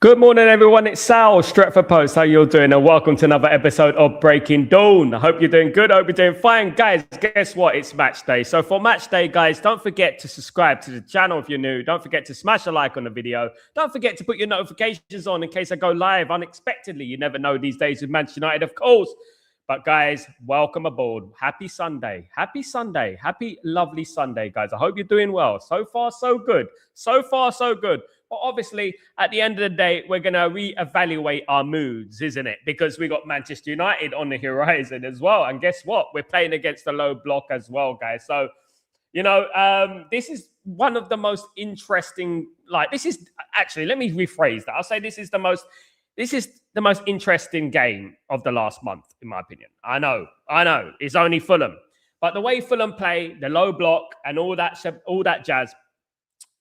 Good morning, everyone. It's Sal, Stretford Post. How you all doing? And welcome to another episode of Breaking Dawn. I hope you're doing good. I hope you're doing fine. Guys, guess what? It's match day. So for match day, guys, don't forget to subscribe to the channel if you're new. Don't forget to smash a like on the video. Don't forget to put your notifications on in case I go live unexpectedly. You never know these days with Manchester United, of course. But guys, welcome aboard. Happy Sunday. Happy Sunday. Happy, lovely Sunday, guys. I hope you're doing well. So far, so good. So far, so good. But obviously, at the end of the day, we're going to reevaluate our moods, isn't it? Because we got Manchester United on the horizon as well. And guess what? We're playing against the low block as well, guys. So, this is one of the most interesting, this is actually, let me rephrase that. I'll say this is the most interesting game of the last month, in my opinion. I know. It's only Fulham. But the way Fulham play, the low block and all that jazz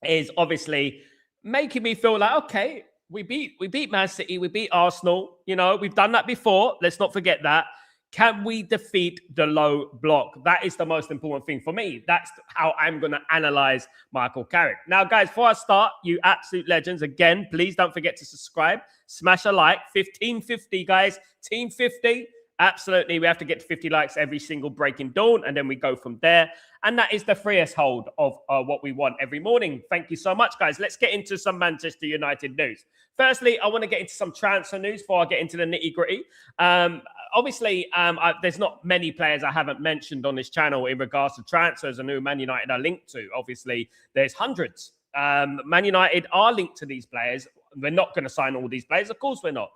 is obviously making me feel like, okay, we beat Man City, we beat Arsenal. We've done that before. Let's not forget that. Can we defeat the low block? That is the most important thing for me. That's how I'm going to analyze Michael Carrick. Now, guys, before I start, you absolute legends, again, please don't forget to subscribe. Smash a like. 1550, guys. Team 50. Absolutely. We have to get to 50 likes every single Breaking Dawn, and then we go from there. And that is the freest hold of what we want every morning. Thank you so much, guys. Let's get into some Manchester United news. Firstly, I want to get into some transfer news before I get into the nitty-gritty. There's not many players I haven't mentioned on this channel in regards to transfers and who Man United are linked to. Obviously, there's hundreds. Man United are linked to these players. We're not going to sign all these players. Of course we're not.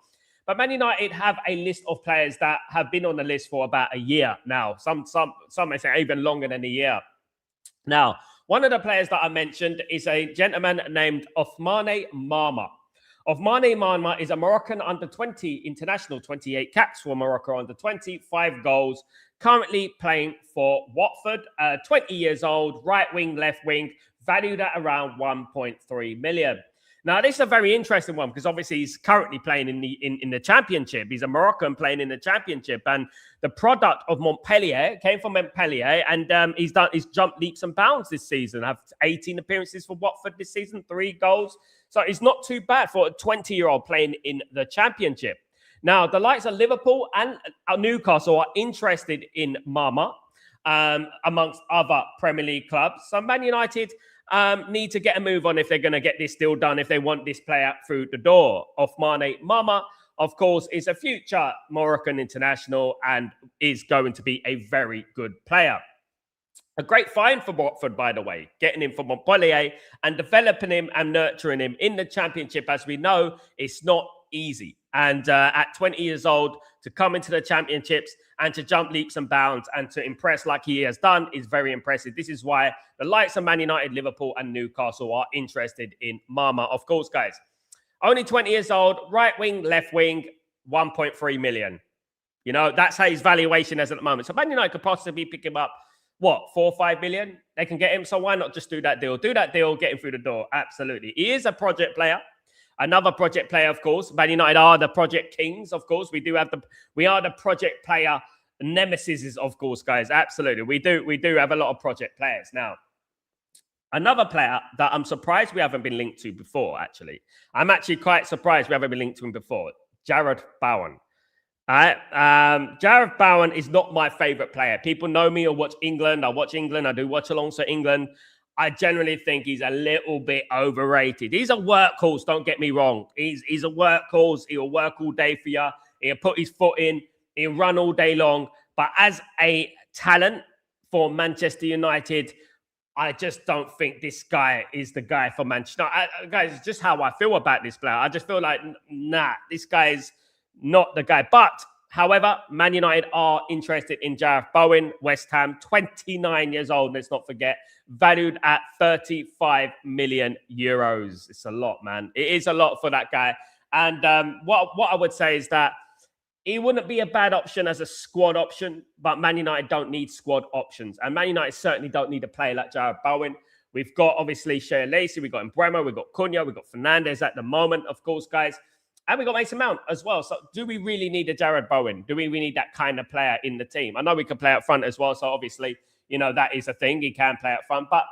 But Man United have a list of players that have been on the list for about a year now. Some may say even longer than a year. Now, one of the players that I mentioned is a gentleman named Othmane Mama. Othmane Mama is a Moroccan under-20 international, 28 caps for Morocco under-20, 5 goals, currently playing for Watford, 20 years old, right wing, left wing, valued at around 1.3 million. Now, this is a very interesting one because obviously he's currently playing in the Championship. He's a Moroccan playing in the Championship, and the product of Montpellier came from Montpellier, and he's jumped leaps and bounds this season. Have 18 appearances for Watford this season, 3 goals. So it's not too bad for a 20-year-old playing in the Championship. Now, the likes of Liverpool and Newcastle are interested in Mama, amongst other Premier League clubs. So Man United need to get a move on if they're going to get this deal done, if they want this player through the door. Othmane Mama, of course, is a future Moroccan international and is going to be a very good player. A great find for Watford, by the way, getting him from Montpellier and developing him and nurturing him in the Championship. As we know, it's not easy. And at 20 years old, to come into the Championships and to jump leaps and bounds and to impress like he has done is very impressive. This is why the likes of Man United, Liverpool and Newcastle are interested in Mama. Of course, guys, only 20 years old, right wing, left wing, 1.3 million. That's how his valuation is at the moment. So Man United could possibly pick him up, 4 or 5 million? They can get him. So why not just do that deal? Do that deal, get him through the door. Absolutely. He is a project player. Another project player, of course. Man United are the project kings, of course. We are the project player nemesis, of course, guys. Absolutely. We do have a lot of project players. Now, another player that I'm surprised we haven't been linked to before, actually. I'm actually quite surprised we haven't been linked to him before. Jarrod Bowen. All right. Jarrod Bowen is not my favorite player. People know me or watch England. I watch England. I do watch alongside England. I generally think he's a little bit overrated. He's a workhorse, don't get me wrong. He's a workhorse. He'll work all day for you. He'll put his foot in. He'll run all day long. But as a talent for Manchester United, I just don't think this guy is the guy for Manchester. Guys, it's just how I feel about this player. I just feel like, nah, this guy is not the guy. But, however, Man United are interested in Jarrod Bowen, West Ham, 29 years old, let's not forget, valued at 35 million euros. It's a lot, man. It is a lot for that guy. And what I would say is that he wouldn't be a bad option as a squad option, but Man United don't need squad options. And Man United certainly don't need a player like Jarrod Bowen. We've got, obviously, Shea Lacey, we've got Mbeumo, we've got Cunha, we've got Fernandes at the moment, of course, guys. And we got Mason Mount as well. So do we really need a Jarrod Bowen? Do we need that kind of player in the team? I know we can play up front as well. So obviously, that is a thing. He can play up front. But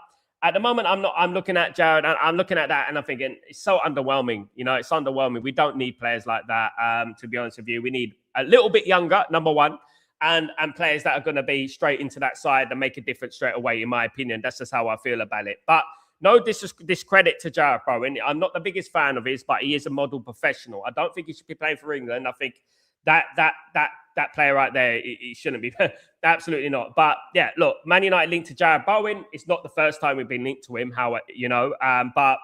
At the moment, I'm looking at Jared, and I'm looking at that, and I'm thinking it's so underwhelming. You know, it's underwhelming. We don't need players like that. To be honest with you, we need a little bit younger, number one, and players that are going to be straight into that side and make a difference straight away. In my opinion, that's just how I feel about it. But no discredit to Jared Bowen. I'm not the biggest fan of his, but he is a model professional. I don't think he should be playing for England. I think that player right there, he shouldn't be. Absolutely not. But yeah, look, Man United linked to Jared Bowen. It's not the first time we've been linked to him. But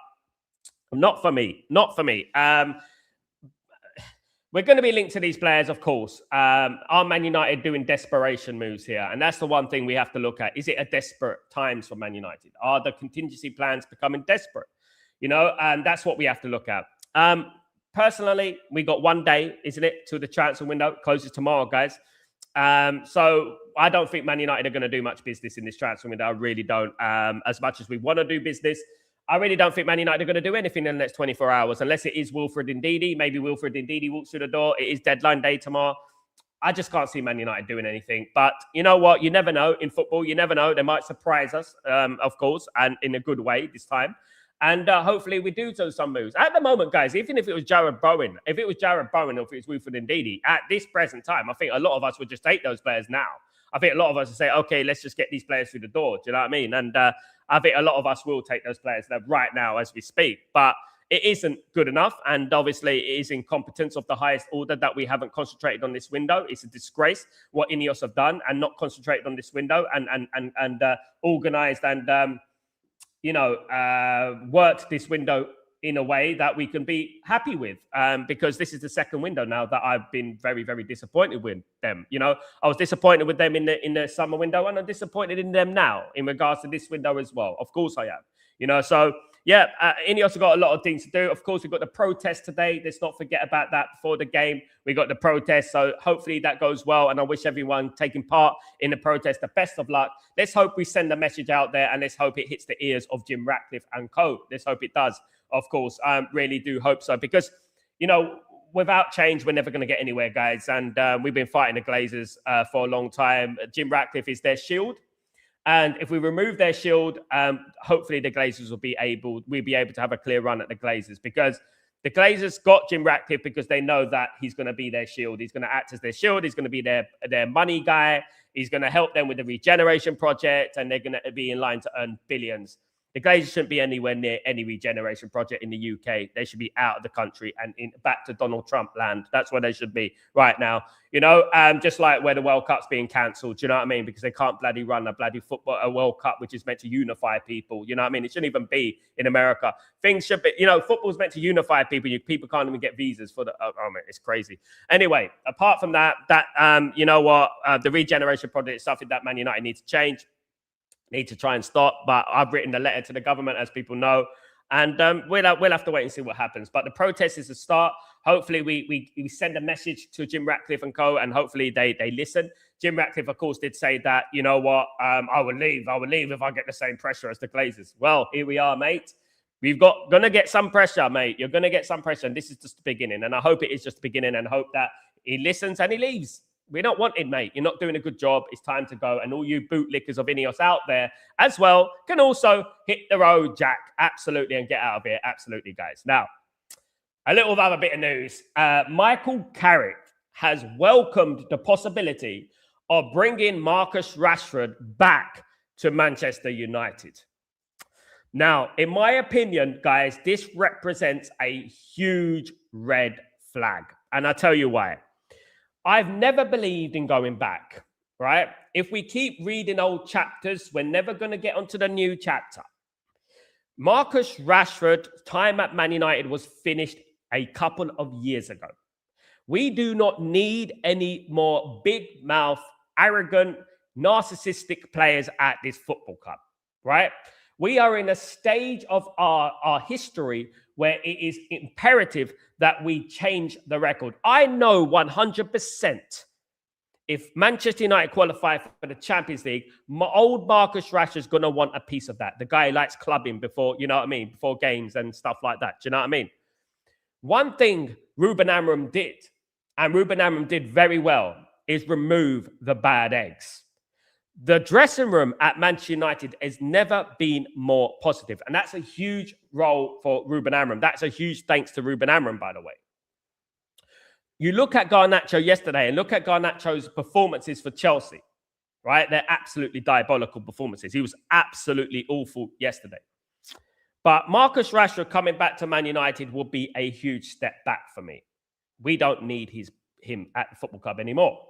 not for me. Not for me. We're going to be linked to these players, of course. Are Man United doing desperation moves here? And that's the one thing we have to look at. Is it a desperate times for Man United? Are the contingency plans becoming desperate? You know, and that's what we have to look at. Personally, we got 1 day, isn't it, to the transfer window. It closes tomorrow, guys. So I don't think Man United are going to do much business in this transfer window. I really don't. As much as we want to do business, I really don't think Man United are going to do anything in the next 24 hours, unless it is Wilfred Ndidi. Maybe Wilfred Ndidi walks through the door. It is deadline day tomorrow. I just can't see Man United doing anything. But you know what? You never know. In football, you never know. They might surprise us, of course, and in a good way this time. And hopefully we do some moves. At the moment, guys, even if it was Jared Bowen, or if it was Wilfred Ndidi, at this present time, I think a lot of us would just take those players now. I think a lot of us would say, okay, let's just get these players through the door. Do you know what I mean? And I think a lot of us will take those players right now as we speak. But it isn't good enough. And obviously it is incompetence of the highest order that we haven't concentrated on this window. It's a disgrace what Ineos have done and not concentrated on this window and organised and worked this window in a way that we can be happy with, because this is the second window now that I've been very, very disappointed with them. You know, I was disappointed with them in the summer window, and I'm disappointed in them now in regards to this window as well. Of course I am. You know, so yeah, Ineos have got a lot of things to do. Of course, we've got the protest today. Let's not forget about that before the game. We got the protest, so hopefully that goes well. And I wish everyone taking part in the protest the best of luck. Let's hope we send a message out there, and let's hope it hits the ears of Jim Ratcliffe and co. Let's hope it does. Of course, I really do hope so, because, you know, without change, we're never going to get anywhere, guys. And we've been fighting the Glazers for a long time. Jim Ratcliffe is their shield. And if we remove their shield, hopefully the Glazers we'll be able to have a clear run at the Glazers, because the Glazers got Jim Ratcliffe because they know that he's going to be their shield. He's going to act as their shield. He's going to be their money guy. He's going to help them with the regeneration project, and they're going to be in line to earn billions. The Glazers shouldn't be anywhere near any regeneration project in the UK. They should be out of the country and back to Donald Trump land. That's where they should be right now. You know, just like where the World Cup's being cancelled. Do you know what I mean? Because they can't bloody run a World Cup, which is meant to unify people. You know what I mean? It shouldn't even be in America. Things should be, you know, football's meant to unify people. People can't even get visas for the, oh man, it's crazy. Anyway, apart from that, you know what? The regeneration project is something that Man United needs to change. Need to try and stop, but I've written a letter to the government, as people know, and we'll have to wait and see what happens. But the protest is a start. Hopefully, we send a message to Jim Ratcliffe and co, and hopefully they listen. Jim Ratcliffe, of course, did say that, you know what, I would leave if I get the same pressure as the Glazers. Well, here we are, mate. Gonna get some pressure, mate. You're gonna get some pressure, and this is just the beginning. And I hope it is just the beginning, and hope that he listens and he leaves. We don't want it, mate. You're not doing a good job. It's time to go. And all you bootlickers of Ineos out there as well can also hit the road, Jack. Absolutely. And get out of here. Absolutely, guys. Now, a little other bit of news. Michael Carrick has welcomed the possibility of bringing Marcus Rashford back to Manchester United. Now, in my opinion, guys, this represents a huge red flag. And I'll tell you why. I've never believed in going back, right? If we keep reading old chapters, we're never going to get onto the new chapter. Marcus Rashford's time at Man United was finished a couple of years ago. We do not need any more big mouth, arrogant, narcissistic players at this football club, right? We are in a stage of our history where it is imperative that we change the record. I know 100% if Manchester United qualify for the Champions League, old Marcus Rashford is going to want a piece of that. The guy likes clubbing before, you know what I mean, before games and stuff like that. Do you know what I mean? One thing Ruben Amorim did, and Ruben Amorim did very well, is remove the bad eggs. The dressing room at Manchester United has never been more positive. And that's a huge role for Ruben Amorim. That's a huge thanks to Ruben Amorim, by the way. You look at Garnacho yesterday and look at Garnacho's performances for Chelsea, right? They're absolutely diabolical performances. He was absolutely awful yesterday. But Marcus Rashford coming back to Man United will be a huge step back for me. We don't need him at the football club anymore.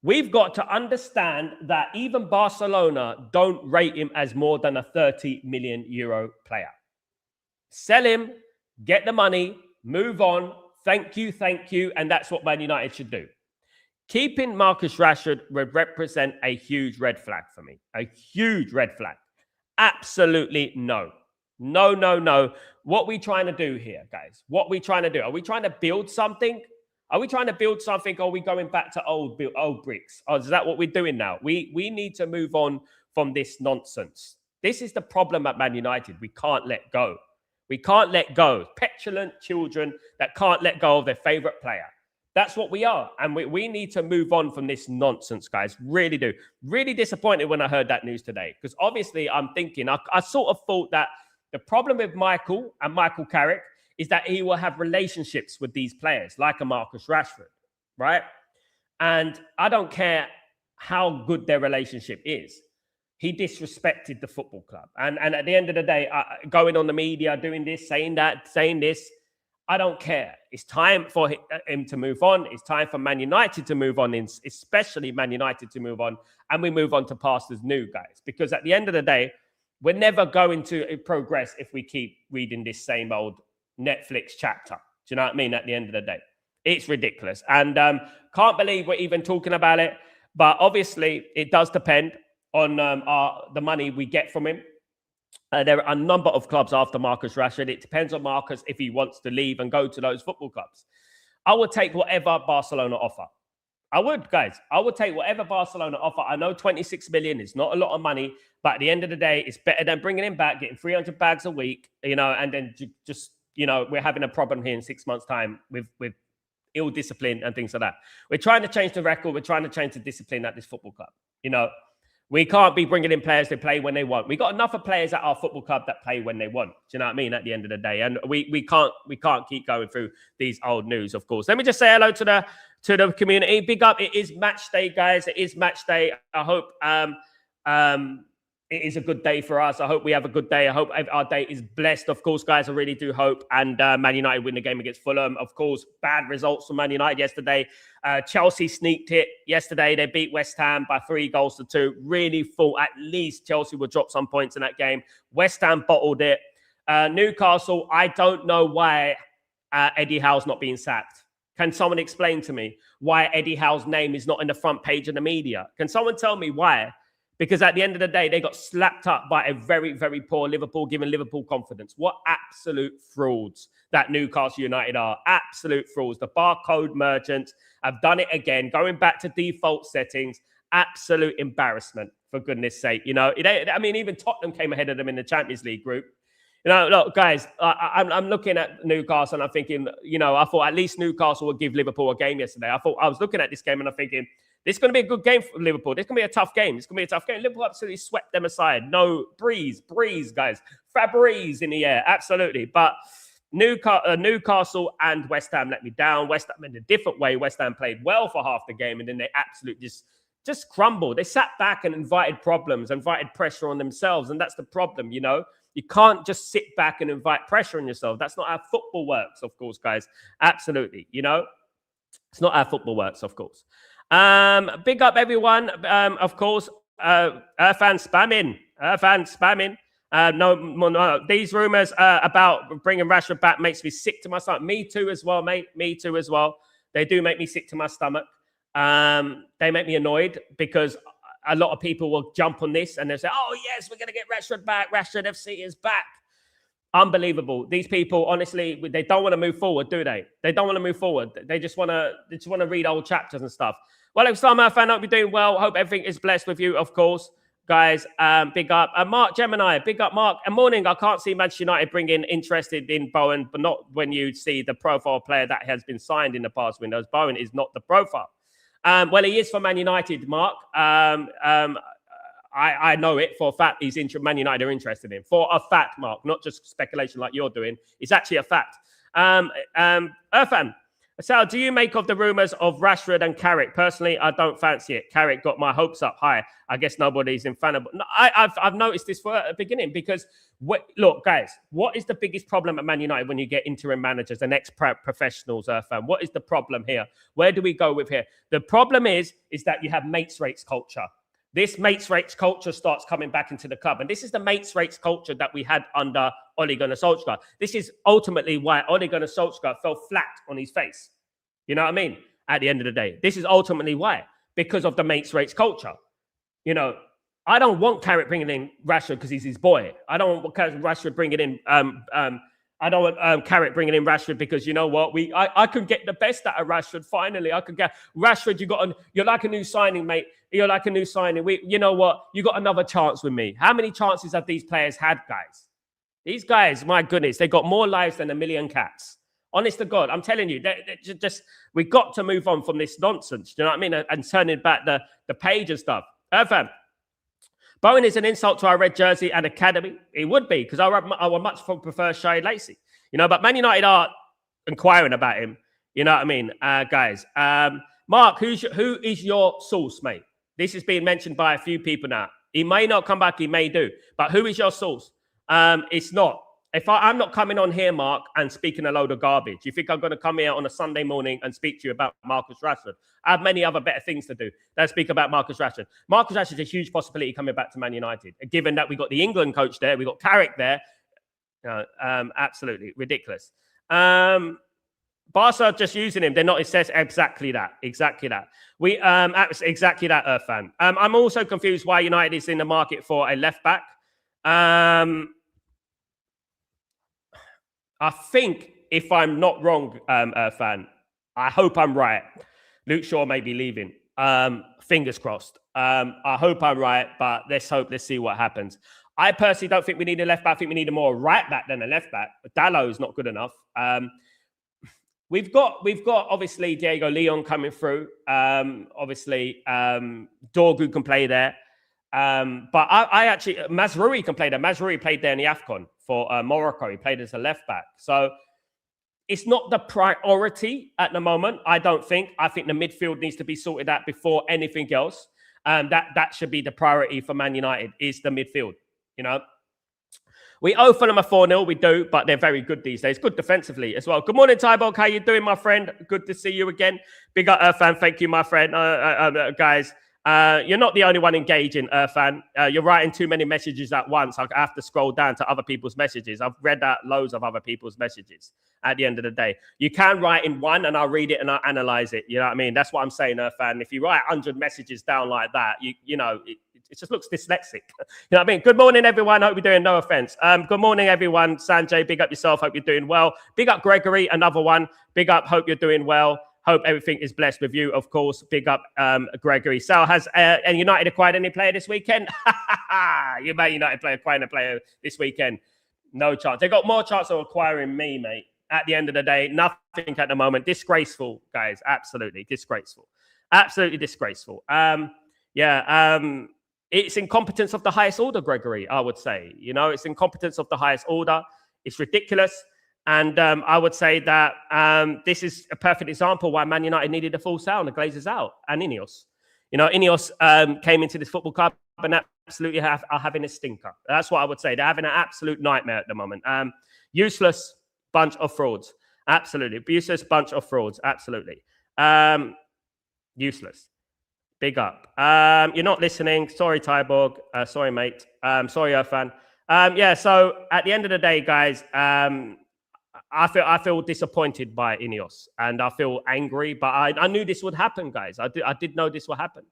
We've got to understand that even Barcelona don't rate him as more than a 30 million euro player. Sell him, get the money, move on. Thank you. And that's what Man United should do. Keeping Marcus Rashford would represent a huge red flag for me. A huge red flag. Absolutely no. No. What are we trying to do here, guys? What are we trying to do? Are we trying to build something? Are we trying to build something, or are we going back to old bricks? Or is that what we're doing now? We need to move on from this nonsense. This is the problem at Man United. We can't let go. We can't let go. Petulant children that can't let go of their favorite player. That's what we are. And we need to move on from this nonsense, guys. Really do. Really disappointed when I heard that news today. Because obviously I'm thinking, I sort of thought that the problem with Michael Carrick is that he will have relationships with these players, like a Marcus Rashford, right? And I don't care how good their relationship is. He disrespected the football club. And at the end of the day, going on the media, doing this, saying that, saying this, I don't care. It's time for him to move on. It's time for Man United to move on, especially Man United to move on. And we move on to past as new, guys. Because at the end of the day, we're never going to progress if we keep reading this same old Netflix chapter. Do you know what I mean? At the end of the day, it's ridiculous. And can't believe we're even talking about it. But obviously, it does depend on the money we get from him. There are a number of clubs after Marcus Rashford. It depends on Marcus if he wants to leave and go to those football clubs. I would take whatever Barcelona offer. I would, guys. I would take whatever Barcelona offer. I know 26 million is not a lot of money, but at the end of the day, it's better than bringing him back, getting 300 bags a week, and then just, we're having a problem here in 6 months' time with ill discipline and things like that. We're trying to change the record. We're trying to change the discipline at this football club. We can't be bringing in players to play when they want. We got enough of players at our football club that play when they want. Do you know what I mean? At the end of the day, and we can't keep going through these old news. Of course, let me just say hello to the community. Big up! It is match day, guys. It is match day. I hope it is a good day for us. I hope we have a good day. I hope our day is blessed. Of course, guys, I really do hope. And Man United win the game against Fulham. Of course, bad results for Man United yesterday. Chelsea sneaked it yesterday. They beat West Ham by 3-2. Really thought at least Chelsea would drop some points in that game. West Ham bottled it. Newcastle, I don't know why Eddie Howe's not being sacked. Can someone explain to me why Eddie Howe's name is not in the front page of the media? Can someone tell me why? Because at the end of the day, they got slapped up by a very, very poor Liverpool, giving Liverpool confidence. What absolute frauds that Newcastle United are. Absolute frauds. The barcode merchants have done it again, going back to default settings. Absolute embarrassment, for goodness sake. Even Tottenham came ahead of them in the Champions League group. Look, guys, I'm looking at Newcastle and I'm thinking, I thought at least Newcastle would give Liverpool a game yesterday. I was looking at this game and I'm thinking, this is going to be a good game for Liverpool. This is going to be a tough game. Liverpool absolutely swept them aside. No, breeze, guys. Fabrice in the air, absolutely. But Newcastle and West Ham let me down. West Ham in a different way. West Ham played well for half the game, and then they absolutely just crumbled. They sat back and invited problems, invited pressure on themselves, and that's the problem, You can't just sit back and invite pressure on yourself. That's not how football works, of course, guys. Absolutely, It's not how football works, of course. Big up everyone. Of course, Irfan spamming. No. These rumors about bringing Rashford back makes me sick to my stomach. Me too as well, mate. Me too as well. They do make me sick to my stomach. They make me annoyed because a lot of people will jump on this and they'll say, "Oh yes, we're gonna get Rashford back. Rashford FC is back." Unbelievable. These people, honestly, they don't want to move forward, do they? They don't want to move forward. They just want to read old chapters and stuff. Well, if I'm a fan, I hope you're doing well. Hope everything is blessed with you, of course, guys. Big up. Mark Gemini, big up, Mark. And morning, I can't see Manchester United bringing interested in Bowen, but not when you see the profile player that has been signed in the past windows. Bowen is not the profile. Well, he is for Man United, Mark. I know it for a fact. Man United are interested in, for a fact, Mark, not just speculation like you're doing. It's actually a fact. Irfan, Sal, do you make of the rumours of Rashford and Carrick? Personally, I don't fancy it. Carrick got my hopes up high. I guess nobody's infallible. No, I've noticed this for the beginning because, look, guys, what is the biggest problem at Man United when you get interim managers and ex-professionals, Irfan? What is the problem here? Where do we go with here? The problem is that you have mates rates culture. This mates rates culture starts coming back into the club. And this is the mates rates culture that we had under Ole Gunnar Solskjaer. This is ultimately why Ole Gunnar Solskjaer fell flat on his face. You know what I mean? At the end of the day, this is ultimately why, because of the mates rates culture. You know, I don't want Carrick bringing in Rashford because he's his boy. I don't want Rashford bringing in I don't want Carrick bringing in Rashford because you know what? I could get the best out of Rashford. Finally, I could get Rashford. You're like a new signing, mate. You're like a new signing. You know what? You got another chance with me. How many chances have these players had, guys? These guys, my goodness, they got more lives than a million cats. Honest to God, I'm telling you, we got to move on from this nonsense. Do you know what I mean? And turning back the page and stuff. Irfan, Bowen is an insult to our red jersey and academy. It would be, because I would much prefer Shai Lacey. You know, but Man United are inquiring about him. You know what I mean, guys? Mark, who is your source, mate? This is being mentioned by a few people now. He may not come back, he may do. But who is your source? It's not. I'm not coming on here, Mark, and speaking a load of garbage. You think I'm going to come here on a Sunday morning and speak to you about Marcus Rashford? I have many other better things to do than speak about Marcus Rashford. Marcus Rashford is a huge possibility coming back to Man United. Given that we got the England coach there, we got Carrick there. Absolutely ridiculous. Barca are just using him. They're not. It says exactly that. Exactly that. Exactly that, Irfan. I'm also confused why United is in the market for a left back. I think, if I'm not wrong, Irfan, I hope I'm right. Luke Shaw may be leaving. Fingers crossed. I hope I'm right, but let's see what happens. I personally don't think we need a left back. I think we need a more right back than a left back. Dallo is not good enough. We've got obviously Diego Leon coming through. Obviously, Dorgu can play there. But I actually, Mazraoui can play there. Mazraoui played there in the AFCON for Morocco. He played as a left back. So it's not the priority at the moment, I don't think. I think the midfield needs to be sorted out before anything else. That should be the priority for Man United, is the midfield. You know, we owe Fulham a 4-0. We do, but they're very good these days. Good defensively as well. Good morning, Tybog. How you doing, my friend? Good to see you again. Big up, Irfan. Thank you, my friend. Guys, you're not the only one engaging, Irfan. You're writing too many messages at once. I have to scroll down to other people's messages. I've read out loads of other people's messages at the end of the day. You can write in one and I'll read it and I'll analyze it. You know what I mean? That's what I'm saying, Irfan. If you write 100 messages down like that, you know, it just looks dyslexic. You know what I mean? Good morning, everyone. Hope you're doing, no offense. Good morning, everyone. Sanjay, big up yourself. Hope you're doing well. Big up Gregory, another one. Big up. Hope you're doing well. Hope everything is blessed with you, of course. Big up, Gregory. Sal, has United acquired any player this weekend? You may United acquiring a player this weekend. No chance. They got more chance of acquiring me, mate. At the end of the day, nothing at the moment. Disgraceful, guys. Absolutely disgraceful. Absolutely disgraceful. It's incompetence of the highest order, Gregory, I would say. You know, it's incompetence of the highest order. It's ridiculous. And I would say that this is a perfect example why Man United needed a full sale and the Glazers out and Ineos. You know, Ineos came into this football club and absolutely are having a stinker. That's what I would say. They're having an absolute nightmare at the moment. Useless bunch of frauds. Absolutely. Useless bunch of frauds. Absolutely. Useless. Big up. You're not listening. Sorry, Tyborg. Sorry, mate. Sorry, Irfan. So at the end of the day, guys, I feel disappointed by Ineos and I feel angry, but I knew this would happen, guys. I did know this would happen.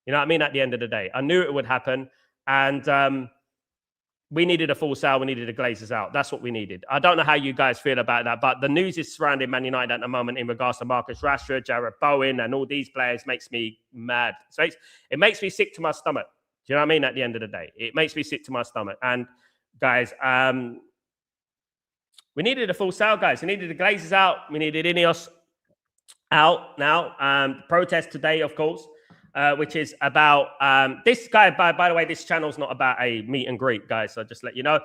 You know what I mean? At the end of the day, I knew it would happen. And we needed a full sale. We needed the Glazers out. That's what we needed. I don't know how you guys feel about that, but the news is surrounding Man United at the moment in regards to Marcus Rashford, Jarrod Bowen, and all these players makes me mad. So it makes me sick to my stomach. Do you know what I mean? At the end of the day, it makes me sick to my stomach. And guys, we needed a full sale, guys. We needed the Glazers out. We needed Ineos out now. Protest today, of course. which is about this guy. By the way, this channel's not about a meet and greet, guys. So just let you know.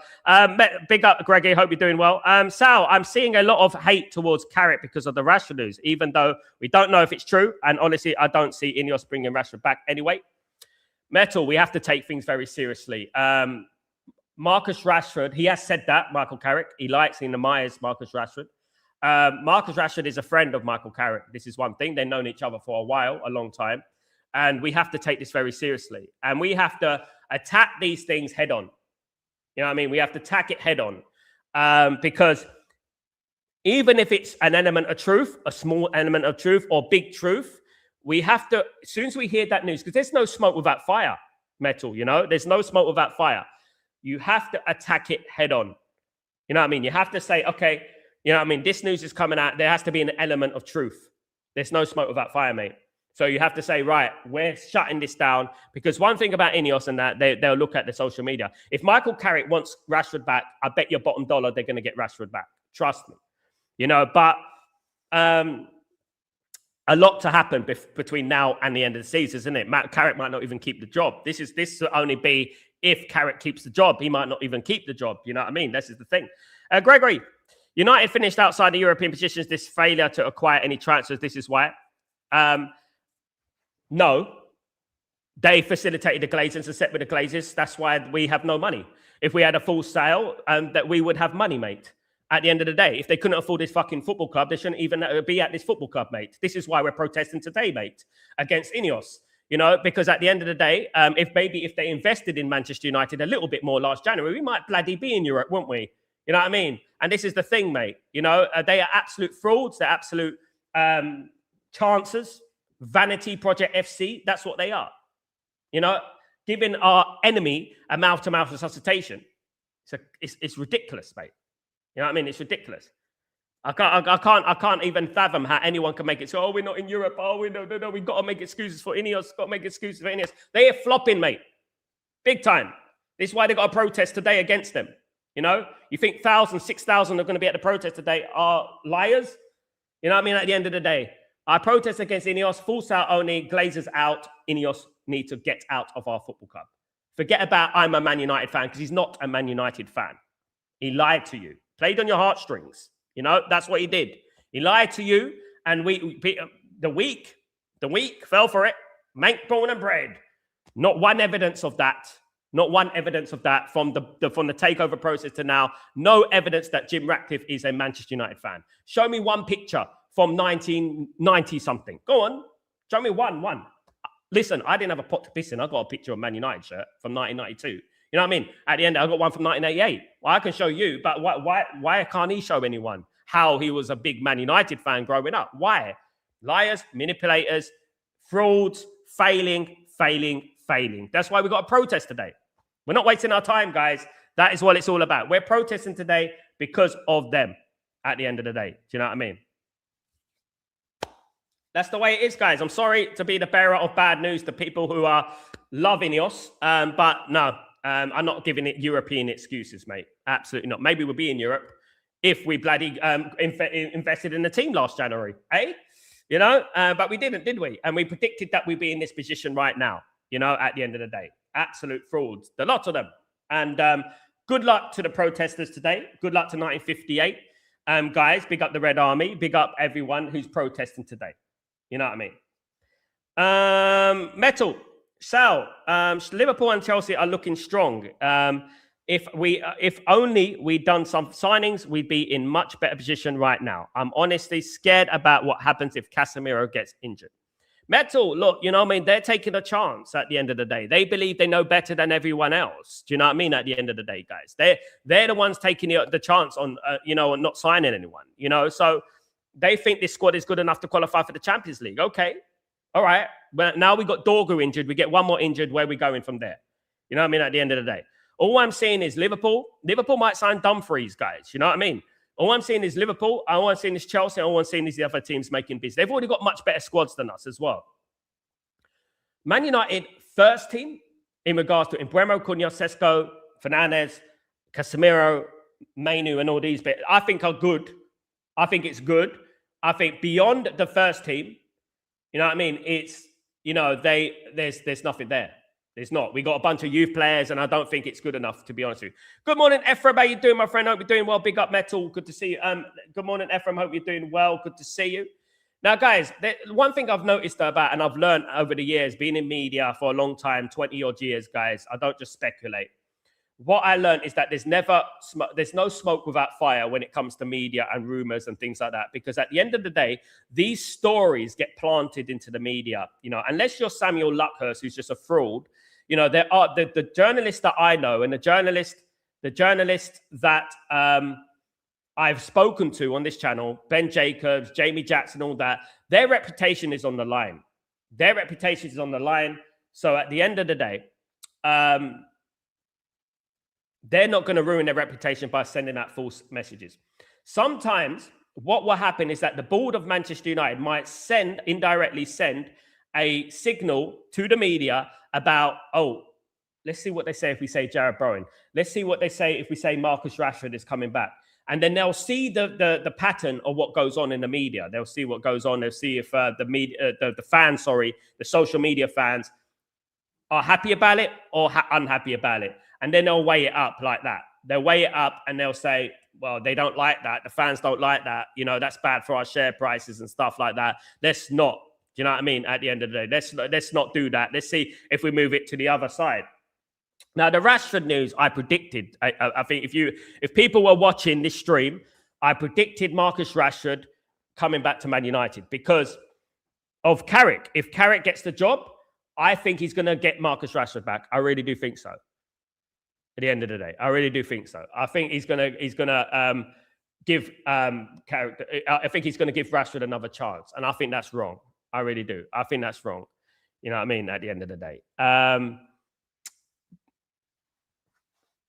Big up, Greggy. Hope you're doing well. Sal, I'm seeing a lot of hate towards Carrick because of the Rashford news, even though we don't know if it's true. And honestly, I don't see Ineos bringing Rashford back anyway. Metal, we have to take things very seriously. Marcus Rashford, he has said that, Michael Carrick. He likes, he admires Marcus Rashford. Marcus Rashford is a friend of Michael Carrick. This is one thing. They've known each other for a while, a long time. And we have to take this very seriously. And we have to attack these things head on. You know what I mean? We have to attack it head on. Because even if it's an element of truth, a small element of truth or big truth, we have to, as soon as we hear that news, because there's no smoke without fire, Metal, you know? There's no smoke without fire. You have to attack it head on. You know what I mean? You have to say, okay, you know what I mean? This news is coming out. There has to be an element of truth. There's no smoke without fire, mate. So you have to say, right, we're shutting this down. Because one thing about Ineos and that, they'll look at the social media. If Michael Carrick wants Rashford back, I bet your bottom dollar they're going to get Rashford back. Trust me. You know, but a lot to happen between now and the end of the season, isn't it? Matt Carrick might not even keep the job. This will only be if Carrick keeps the job. He might not even keep the job. You know what I mean? This is the thing. Gregory, United finished outside the European positions. This failure to acquire any transfers. This is why. No, they facilitated the Glazers and set with the Glazers. That's why we have no money. If we had a full sale, that we would have money, mate. At the end of the day, if they couldn't afford this fucking football club, they shouldn't even be at this football club, mate. This is why we're protesting today, mate, against Ineos. You know, because at the end of the day, if they invested in Manchester United a little bit more last January, we might bloody be in Europe, wouldn't we? You know what I mean? And this is the thing, mate. You know, they are absolute frauds. They're absolute chancers. Vanity Project FC. That's what they are. You know, giving our enemy a mouth-to-mouth resuscitation. It's ridiculous, mate. You know what I mean? It's ridiculous. I can't even fathom how anyone can make it. So, we're not in Europe. No, we've got to make excuses for Ineos. Got to make excuses for Ineos. They are flopping, mate. Big time. This is why they got a protest today against them. You know, you think 1,000, 6,000 are going to be at the protest today are liars? You know what I mean? At the end of the day, I protest against Ineos. Full sale only. Glazers out. Ineos need to get out of our football club. Forget about I'm a Man United fan, because he's not a Man United fan. He lied to you. Played on your heartstrings. You know, that's what he did. He lied to you, and the weak fell for it. Mank, bone, and bread. Not one evidence of that. Not one evidence of that from the takeover process to now. No evidence that Jim Ratcliffe is a Manchester United fan. Show me one picture from 1990 something. Go on, show me one. Listen, I didn't have a pot to piss in. I got a picture of Man United shirt from 1992. You know what I mean? At the end, I got one from 1988. Well, I can show you, but why can't he show anyone how he was a big Man United fan growing up? Why? Liars, manipulators, frauds, failing. That's why we got a protest today. We're not wasting our time, guys. That is what it's all about. We're protesting today because of them at the end of the day. Do you know what I mean? That's the way it is, guys. I'm sorry to be the bearer of bad news to people who are loving Ineos, but no. I'm not giving it European excuses, mate. Absolutely not. Maybe we'll be in Europe if we bloody invested in the team last January, eh? You know, but we didn't, did we? And we predicted that we'd be in this position right now, you know, at the end of the day. Absolute frauds, the lot of them. And good luck to the protesters today. Good luck to 1958. Guys, big up the Red Army. Big up everyone who's protesting today. You know what I mean? Metal. Sal, Liverpool and Chelsea are looking strong. If only we'd done some signings, we'd be in much better position right now. I'm honestly scared about what happens if Casemiro gets injured. Metal, look, you know what I mean? They're taking a chance at the end of the day. They believe they know better than everyone else. Do you know what I mean? At the end of the day, guys, they're the ones taking the chance on, on not signing anyone. You know, so they think this squad is good enough to qualify for the Champions League. Okay. All right, but now we got Dorgu injured. We get one more injured. Where are we going from there? You know what I mean? At the end of the day, all I'm saying is Liverpool might sign Dumfries, guys. You know what I mean? All I'm saying is Liverpool. All I'm saying is Chelsea. All I'm saying is the other teams making business. They've already got much better squads than us as well. Man United first team in regards to Mbeumo, Cunha, Sesko, Fernandes, Casemiro, Mainu, and all these bits, I think are good. I think it's good. I think beyond the first team, you know what I mean? It's, you know, there's nothing there. There's not. We got a bunch of youth players, and I don't think it's good enough, to be honest with you. Good morning, Ephraim. How you doing, my friend? Hope you're doing well. Big up, Metal. Good to see you. Good morning, Ephraim. Hope you're doing well. Good to see you. Now, guys, one thing I've noticed about, and I've learned over the years, being in media for a long time, 20-odd years, guys, I don't just speculate. What I learned is that there's no smoke without fire when it comes to media and rumors and things like that. Because at the end of the day, these stories get planted into the media. You know, unless you're Samuel Luckhurst, who's just a fraud. You know, there are the journalists that I know and the journalists that I've spoken to on this channel, Ben Jacobs, Jamie Jackson, all that, their reputation is on the line. Their reputation is on the line. So at the end of the day, they're not going to ruin their reputation by sending out false messages. Sometimes what will happen is that the board of Manchester United might indirectly send a signal to the media about, oh, let's see what they say if we say Jared Bowen. Let's see what they say if we say Marcus Rashford is coming back. And then they'll see the pattern of what goes on in the media. They'll see what goes on. They'll see if the fans, the social media fans are happy about it or unhappy about it. And then they'll weigh it up like that. They'll weigh it up and they'll say, well, they don't like that. The fans don't like that. You know, that's bad for our share prices and stuff like that. Let's not, do you know what I mean? At the end of the day, let's not do that. Let's see if we move it to the other side. Now, the Rashford news, I predicted. I think if people were watching this stream, I predicted Marcus Rashford coming back to Man United because of Carrick. If Carrick gets the job, I think he's going to get Marcus Rashford back. I really do think so. At the end of the day, I really do think so. I think he's gonna give Carrick. I think he's gonna give Rashford another chance, and I think that's wrong. I really do. I think that's wrong. You know what I mean? At the end of the day.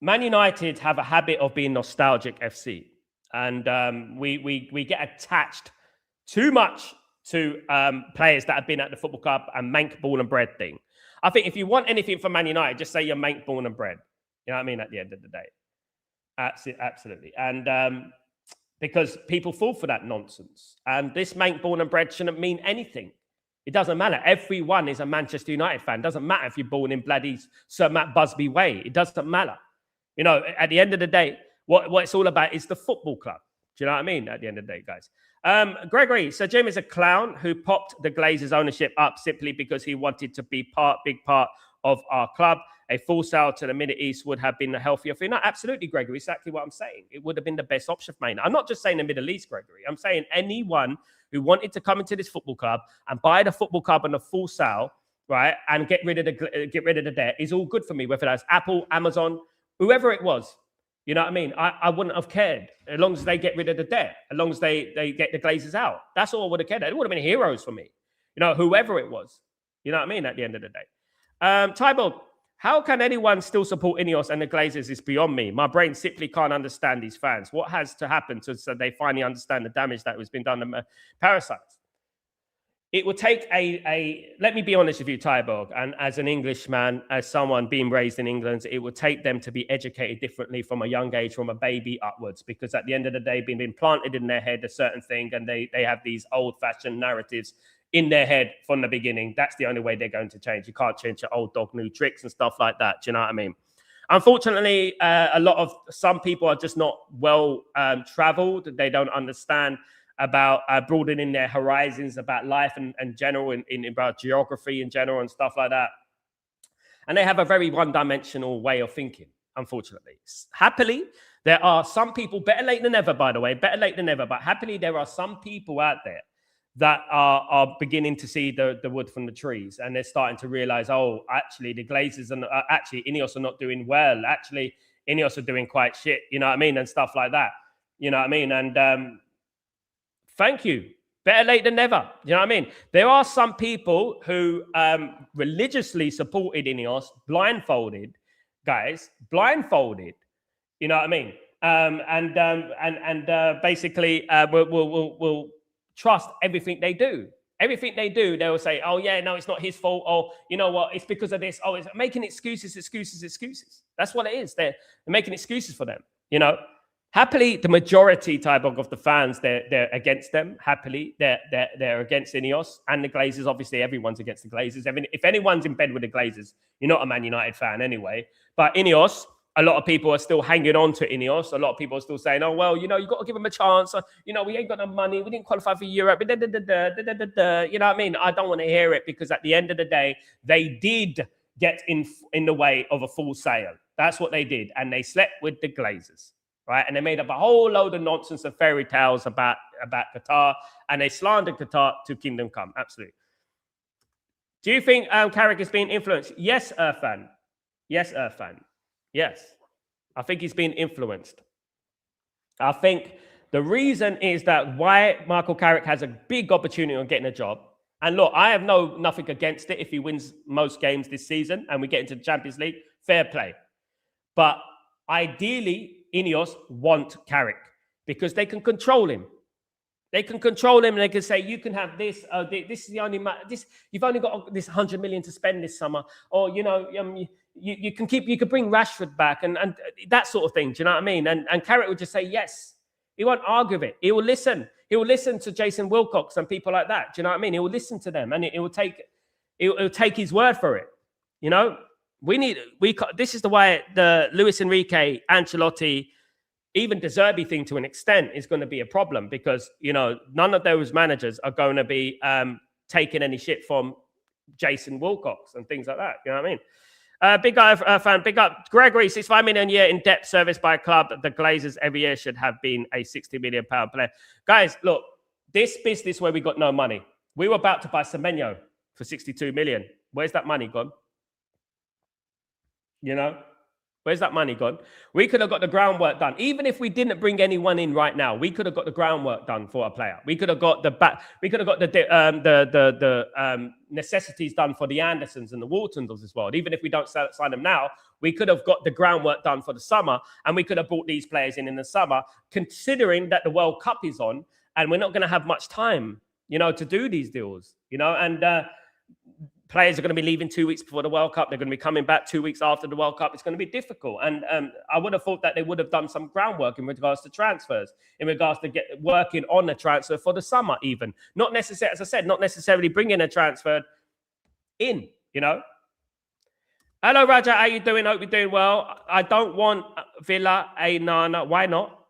Man United have a habit of being nostalgic FC, and we get attached too much to players that have been at the football club and mank, born and bred thing. I think if you want anything from Man United, just say you're mank, born and bred. You know what I mean? At the end of the day, absolutely, and because people fall for that nonsense, and this mank, born and bred shouldn't mean anything. It doesn't matter. Everyone is a Manchester United fan. It doesn't matter if you're born in bloody Sir Matt Busby way. It doesn't matter. You know, at the end of the day, what it's all about is the football club. Do you know what I mean? At the end of the day, guys. Gregory, so Jim is a clown who popped the Glazers ownership up simply because he wanted to be big part of our club. A full sale to the Middle East would have been a healthier thing. No, absolutely, Gregory. Exactly what I'm saying. It would have been the best option for me. I'm not just saying the Middle East, Gregory. I'm saying anyone who wanted to come into this football club and buy the football club on a full sale, right, and get rid of the debt is all good for me. Whether that's Apple, Amazon, whoever it was, you know what I mean? I wouldn't have cared as long as they get rid of the debt, as long as they get the Glazers out. That's all I would have cared. It would have been heroes for me, you know, whoever it was. You know what I mean? At the end of the day, Tybo. How can anyone still support Ineos and the Glazers is beyond me. My brain simply can't understand these fans. What has to happen so they finally understand the damage that has been done to parasites? It would take let me be honest with you, Tyborg, and as an Englishman, as someone being raised in England, it would take them to be educated differently from a young age, from a baby upwards, because at the end of the day, being implanted in their head a certain thing, and they have these old-fashioned narratives in their head from the beginning. That's the only way they're going to change. You can't change your old dog, new tricks and stuff like that. Do you know what I mean? Unfortunately, some people are just not well traveled. They don't understand about broadening their horizons about life and general, about geography in general and stuff like that. And they have a very one-dimensional way of thinking, unfortunately. Happily, there are some people, better late than never, by the way, better late than never, but happily there are some people out there that are beginning to see the wood from the trees, and they're starting to realize, oh, actually, the Glazers and actually Ineos are not doing well. Actually, Ineos are doing quite shit, you know what I mean, and stuff like that. You know what I mean? And thank you. Better late than never. You know what I mean? There are some people who religiously supported Ineos, blindfolded, guys, blindfolded. You know what I mean? Basically, will trust everything they do. Everything they do, they will say, oh, yeah, no, it's not his fault. Or, you know what, it's because of this. Oh, it's making excuses. That's what it is. They're making excuses for them, you know. Happily, the majority type of the fans, they're against them. Happily, they're against Ineos and the Glazers. Obviously, everyone's against the Glazers. If anyone's in bed with the Glazers, you're not a Man United fan anyway. But Ineos, a lot of people are still hanging on to Ineos. A lot of people are still saying, "Oh well, you got to give them a chance. We ain't got no money. We didn't qualify for Europe." You know what I mean? I don't want to hear it because at the end of the day, they did get in the way of a full sale. That's what they did, and they slept with the Glazers. Right, and they made up a whole load of nonsense and fairy tales about Qatar, and they slandered Qatar to kingdom come. Absolutely. Do you think Carrick is being influenced? Yes, Irfan. Yes, Irfan. Yes, I think he's being influenced. I think the reason is that why Michael Carrick has a big opportunity on getting a job. And look, I have nothing against it if he wins most games this season and we get into the Champions League. Fair play, but ideally, Ineos want Carrick because they can control him. They can control him and they can say, you can have this. This is the only you've only got this 100 million to spend this summer. Or, you can bring Rashford back and that sort of thing. Do you know what I mean? And Carrick would just say yes. He won't argue with it. He will listen. He will listen to Jason Wilcox and people like that. Do you know what I mean? He will listen to them and it will take his word for it. This is the way the Luis Enrique, Ancelotti, even De Zerbi thing to an extent is going to be a problem because, none of those managers are going to be taking any shit from Jason Wilcox and things like that. You know what I mean? Big guy fan, big up. Gregory, 65 million a year in debt service by a club. The Glazers every year should have been a 60 million pound player. Guys, look, this business where we got no money. We were about to buy Semenyo for 62 million. Where's that money gone? Where's that money gone? We could have got the groundwork done. Even if we didn't bring anyone in right now, we could have got the groundwork done for a player. We could have got we could have got the necessities done for the Andersons and the Waltons of this world. Even if we don't sign them now, we could have got the groundwork done for the summer, and we could have brought these players in the summer, considering that the World Cup is on, and we're not going to have much time, to do these deals, and. Players are going to be leaving 2 weeks before the World Cup. They're going to be coming back 2 weeks after the World Cup. It's going to be difficult. And I would have thought that they would have done some groundwork in regards to transfers, in regards to working on the transfer for the summer even. Not necessarily, as I said, not necessarily bringing a transfer in, Hello, Raja. How you doing? Hope you're doing well. I don't want Villa, Nana. Why not?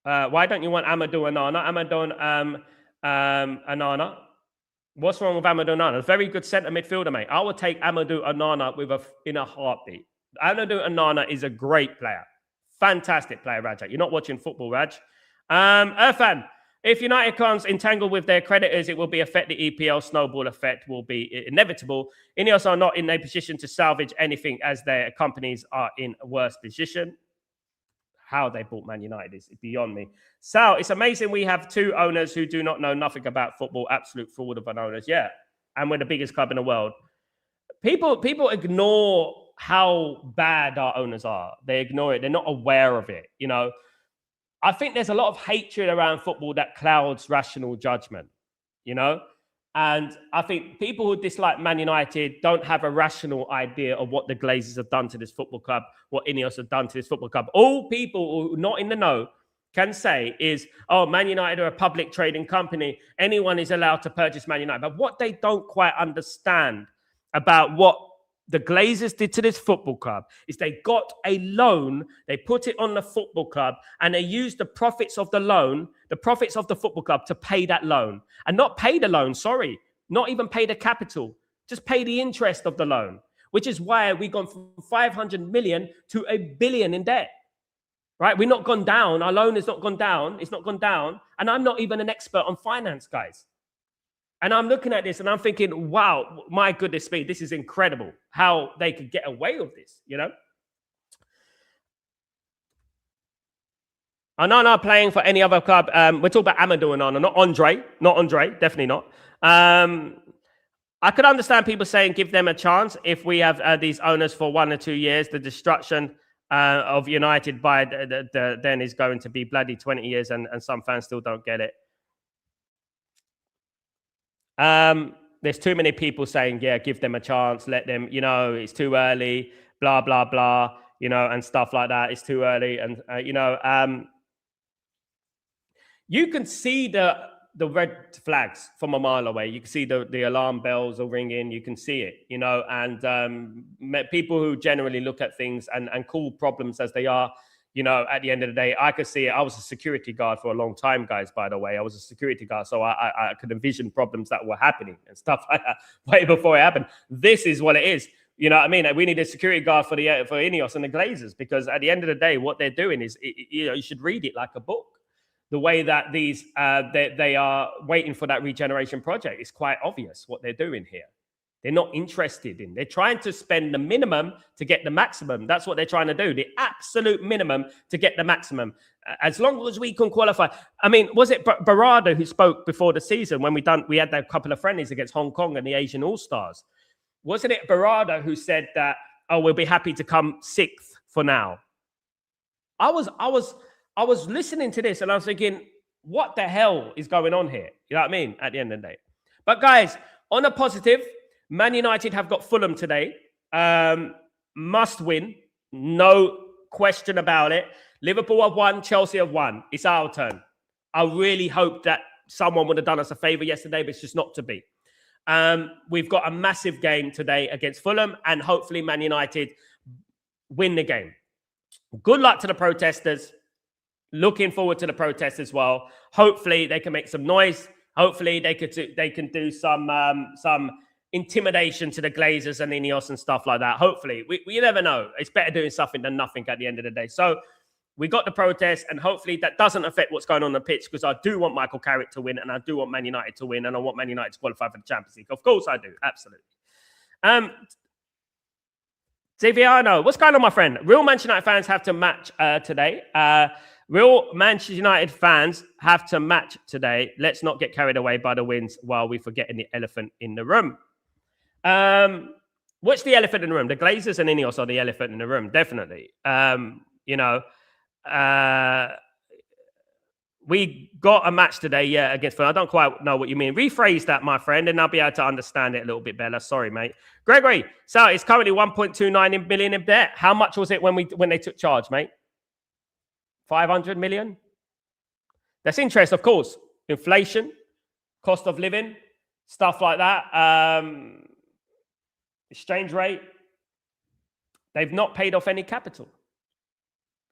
Why don't you want Amadou Onana? Amadou Onana. What's wrong with Amadou Onana? A very good centre midfielder, mate. I would take Amadou Onana in a heartbeat. Amadou Onana is a great player. Fantastic player, Raj. You're not watching football, Raj. Irfan, if United comes entangled with their creditors, it will be affect the EPL snowball effect will be inevitable. Ineos are not in a position to salvage anything as their companies are in a worse position. How they bought Man United is beyond me. Sal, it's amazing we have two owners who do not know nothing about football. Absolute fraud of an owners. Yeah. And we're the biggest club in the world. People ignore how bad our owners are. They ignore it. They're not aware of it. I think there's a lot of hatred around football that clouds rational judgment, And I think people who dislike Man United don't have a rational idea of what the Glazers have done to this football club, what Ineos have done to this football club. All people who are not in the know can say is, oh, Man United are a public trading company. Anyone is allowed to purchase Man United. But what they don't quite understand about what the Glazers did to this football club is they got a loan, they put it on the football club, and they used the profits of the loan, the profits of the football club to pay that loan. And not pay the loan, sorry, not even pay the capital, just pay the interest of the loan, which is why we've gone from 500 million to $1 billion in debt, right? We've not gone down. Our loan has not gone down. It's not gone down. And I'm not even an expert on finance, guys. And I'm looking at this and I'm thinking, wow, my goodness me, this is incredible how they could get away with this, Onana playing for any other club. We're talking about Amadou Onana, not Andre, definitely not. I could understand people saying give them a chance if we have these owners for 1 or 2 years. The destruction of United by then is going to be bloody 20 years and some fans still don't get it. There's too many people saying, yeah, give them a chance, let them, it's too early, blah, blah, blah. you know, and stuff like that. It's too early. And, you can see the red flags from a mile away. You can see the alarm bells are ringing. You can see it, you know, and people who generally look at things and call problems as they are, you know, at the end of the day, I could see it. I was a security guard for a long time, guys, by the way. I was a security guard, so I could envision problems that were happening and stuff like that way before it happened. This is what it is. You know what I mean? We need a security guard for Ineos and the Glazers, because at the end of the day, what they're doing is, you know, you should read it like a book. The way that these they are waiting for that regeneration project is quite obvious what they're doing here. They're not interested in. They're trying to spend the minimum to get the maximum. That's what they're trying to do. The absolute minimum to get the maximum. As long as we can qualify. I mean, was it Barada who spoke before the season when we had that couple of friendlies against Hong Kong and the Asian All-Stars? Wasn't it Barada who said that, oh, we'll be happy to come 6th for now? I was listening to this and I was thinking, what the hell is going on here? You know what I mean? At the end of the day. But guys, on a positive, Man United have got Fulham today. Must win. No question about it. Liverpool have won. Chelsea have won. It's our turn. I really hope that someone would have done us a favour yesterday, but it's just not to be. We've got a massive game today against Fulham, and hopefully Man United win the game. Good luck to the protesters. Looking forward to the protests as well. Hopefully they can make some noise. Hopefully they can do some intimidation to the Glazers and Ineos and stuff like that. Hopefully, we never know. It's better doing something than nothing at the end of the day. So we got the protest, and hopefully that doesn't affect what's going on the pitch, because I do want Michael Carrick to win, and I do want Man United to win, and I want Man United to qualify for the Champions League. Of course I do. Absolutely. Xaviano, what's going on, my friend? Real Manchester United fans have to match today. Real Manchester United fans have to match today. Let's not get carried away by the wins while we're forgetting the elephant in the room. What's the elephant in the room? The Glazers and Ineos are the elephant in the room, definitely. We got a match today, against Fulham. I don't quite know what you mean. Rephrase that, my friend, and I'll be able to understand it a little bit better. Sorry, mate. Gregory, so it's currently 1.29 billion in debt. How much was it when they took charge, mate? 500 million? That's interest, of course. Inflation, cost of living, stuff like that. Exchange rate. They've not paid off any capital.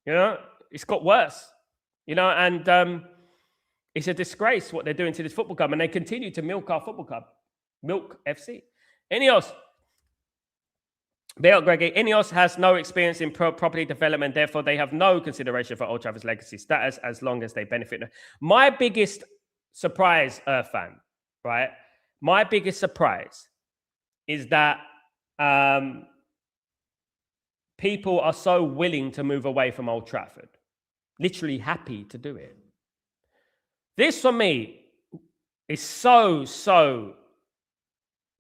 You know, it's got worse. You know, and it's a disgrace what they're doing to this football club, and they continue to milk our football club. Milk FC. Ineos. Bill Greggy, Ineos has no experience in property development, therefore they have no consideration for Old Trafford's legacy status as long as they benefit. My biggest surprise, fan, right? My biggest surprise is that people are so willing to move away from Old Trafford. Literally happy to do it. This, for me, is so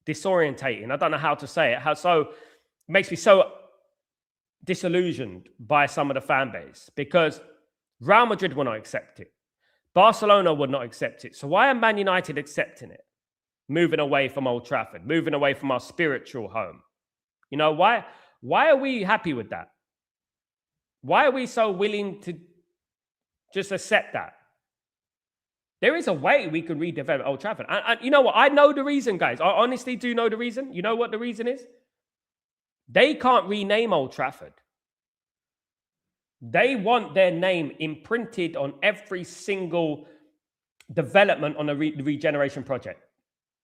disorientating. I don't know how to say it. Makes me so disillusioned by some of the fan base, because Real Madrid will not accept it. Barcelona would not accept it. So why are Man United accepting it? Moving away from Old Trafford, moving away from our spiritual home. You know, why are we happy with that? Why are we so willing to just accept that? There is a way we can redevelop Old Trafford. And you know what? I know the reason, guys. I honestly do know the reason. You know what the reason is? They can't rename Old Trafford. They want their name imprinted on every single development on the regeneration project.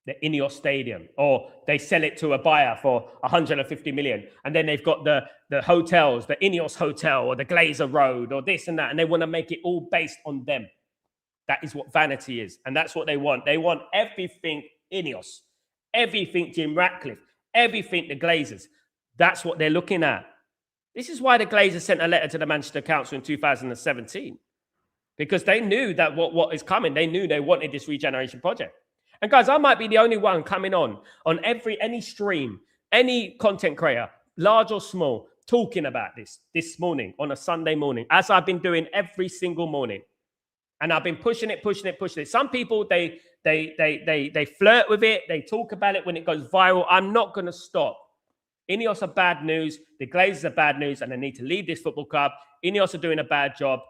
The Ineos Stadium, or they sell it to a buyer for 150 million. And then they've got the hotels, the Ineos Hotel or the Glazer Road or this and that. And they want to make it all based on them. That is what vanity is. And that's what they want. They want everything Ineos, everything Jim Ratcliffe, everything the Glazers. That's what they're looking at. This is why the Glazers sent a letter to the Manchester Council in 2017. Because they knew that what is coming. They knew they wanted this regeneration project. And guys, I might be the only one coming on any stream, any content creator, large or small, talking about this morning on a Sunday morning, as I've been doing every single morning. And I've been pushing it. Some people, they flirt with it. They talk about it when it goes viral. I'm not going to stop. Ineos are bad news. The Glazers are bad news, and they need to leave this football club. Ineos are doing a bad job.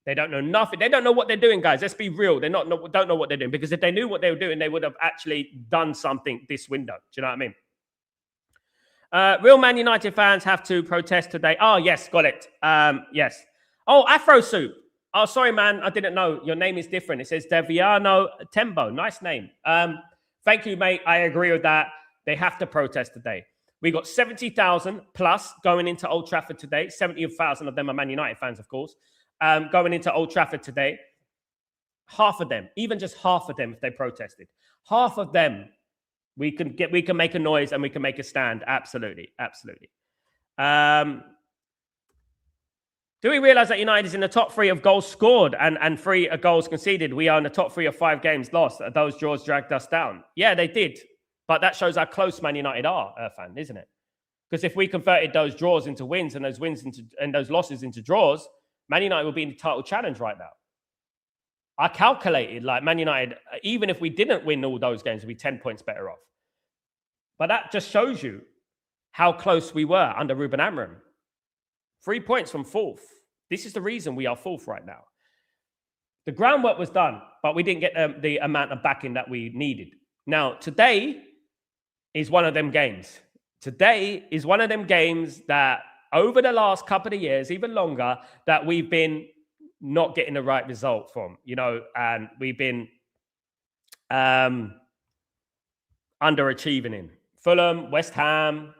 They don't know nothing. They don't know what they're doing, guys. Let's be real. Don't know what they're doing, because if they knew what they were doing, they would have actually done something this window. Do you know what I mean? Real Man United fans have to protest today. Oh, yes, got it. Yes. Oh, Afro Soup. Oh, sorry, man. I didn't know. Your name is different. It says Deviano Tembo. Nice name. Thank you, mate. I agree with that. They have to protest today. We got 70,000 plus going into Old Trafford today. 70,000 of them are Man United fans, of course. Going into Old Trafford today. Half of them, even just half of them, if they protested, half of them, we can make a noise and we can make a stand. Absolutely. Do we realize that United is in the top 3 of goals scored and 3 goals conceded? We are in the top 3 of 5 games lost. Those draws dragged us down. Yeah, they did. But that shows how close Man United are, Irfan, isn't it? Because if we converted those draws into wins and those wins into and those losses into draws, Man United will be in the title challenge right now. I calculated, like, Man United, even if we didn't win all those games, we'd be 10 points better off. But that just shows you how close we were under Ruben Amorim. 3 points from 4th. This is the reason we are 4th right now. The groundwork was done, but we didn't get the amount of backing that we needed. Now, today is one of them games. Today is one of them games that over the last couple of years, even longer, that we've been not getting the right result from, and we've been underachieving in. Fulham, West Ham,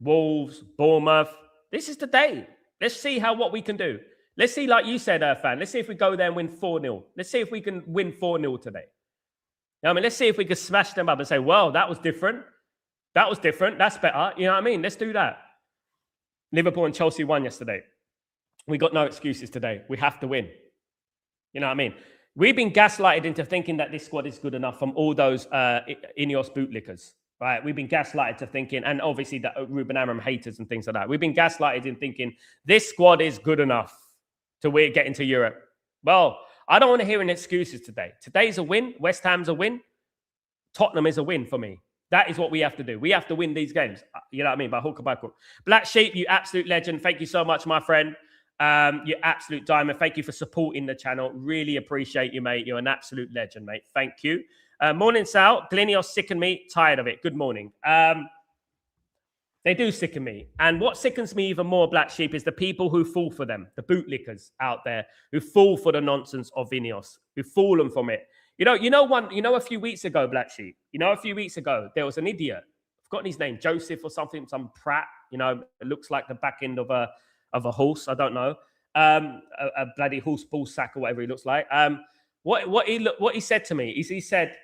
Wolves, Bournemouth. This is the day. Let's see what we can do. Let's see, like you said, Irfan, let's see if we go there and win 4-0. Let's see if we can win 4-0 today. Let's see if we can smash them up and say, well, that was different. That was different. That's better. You know what I mean? Let's do that. Liverpool and Chelsea won yesterday. We got no excuses today. We have to win. You know what I mean? We've been gaslighted into thinking that this squad is good enough from all those Ineos bootlickers, right? We've been gaslighted to thinking, and obviously the Ruben Amorim haters and things like that. We've been gaslighted in thinking this squad is good enough to get into Europe. Well, I don't want to hear any excuses today. Today's a win. West Ham's a win. Tottenham is a win for me. That is what we have to do. We have to win these games. You know what I mean? By hook or by crook. Black Sheep, you absolute legend. Thank you so much, my friend. You absolute diamond. Thank you for supporting the channel. Really appreciate you, mate. You're an absolute legend, mate. Thank you. Morning, Sal. Glenios sicken me. Tired of it. Good morning. They do sicken me. And what sickens me even more, Black Sheep, is the people who fall for them. The bootlickers out there who fall for the nonsense of Ineos, who fallen from it. A few weeks ago, Black Sheep, a few weeks ago, there was an idiot. I've forgotten his name, Joseph or something, some Pratt, it looks like the back end of a horse. I don't know. A bloody horse ball sack or whatever he looks like. What he said to me is he said,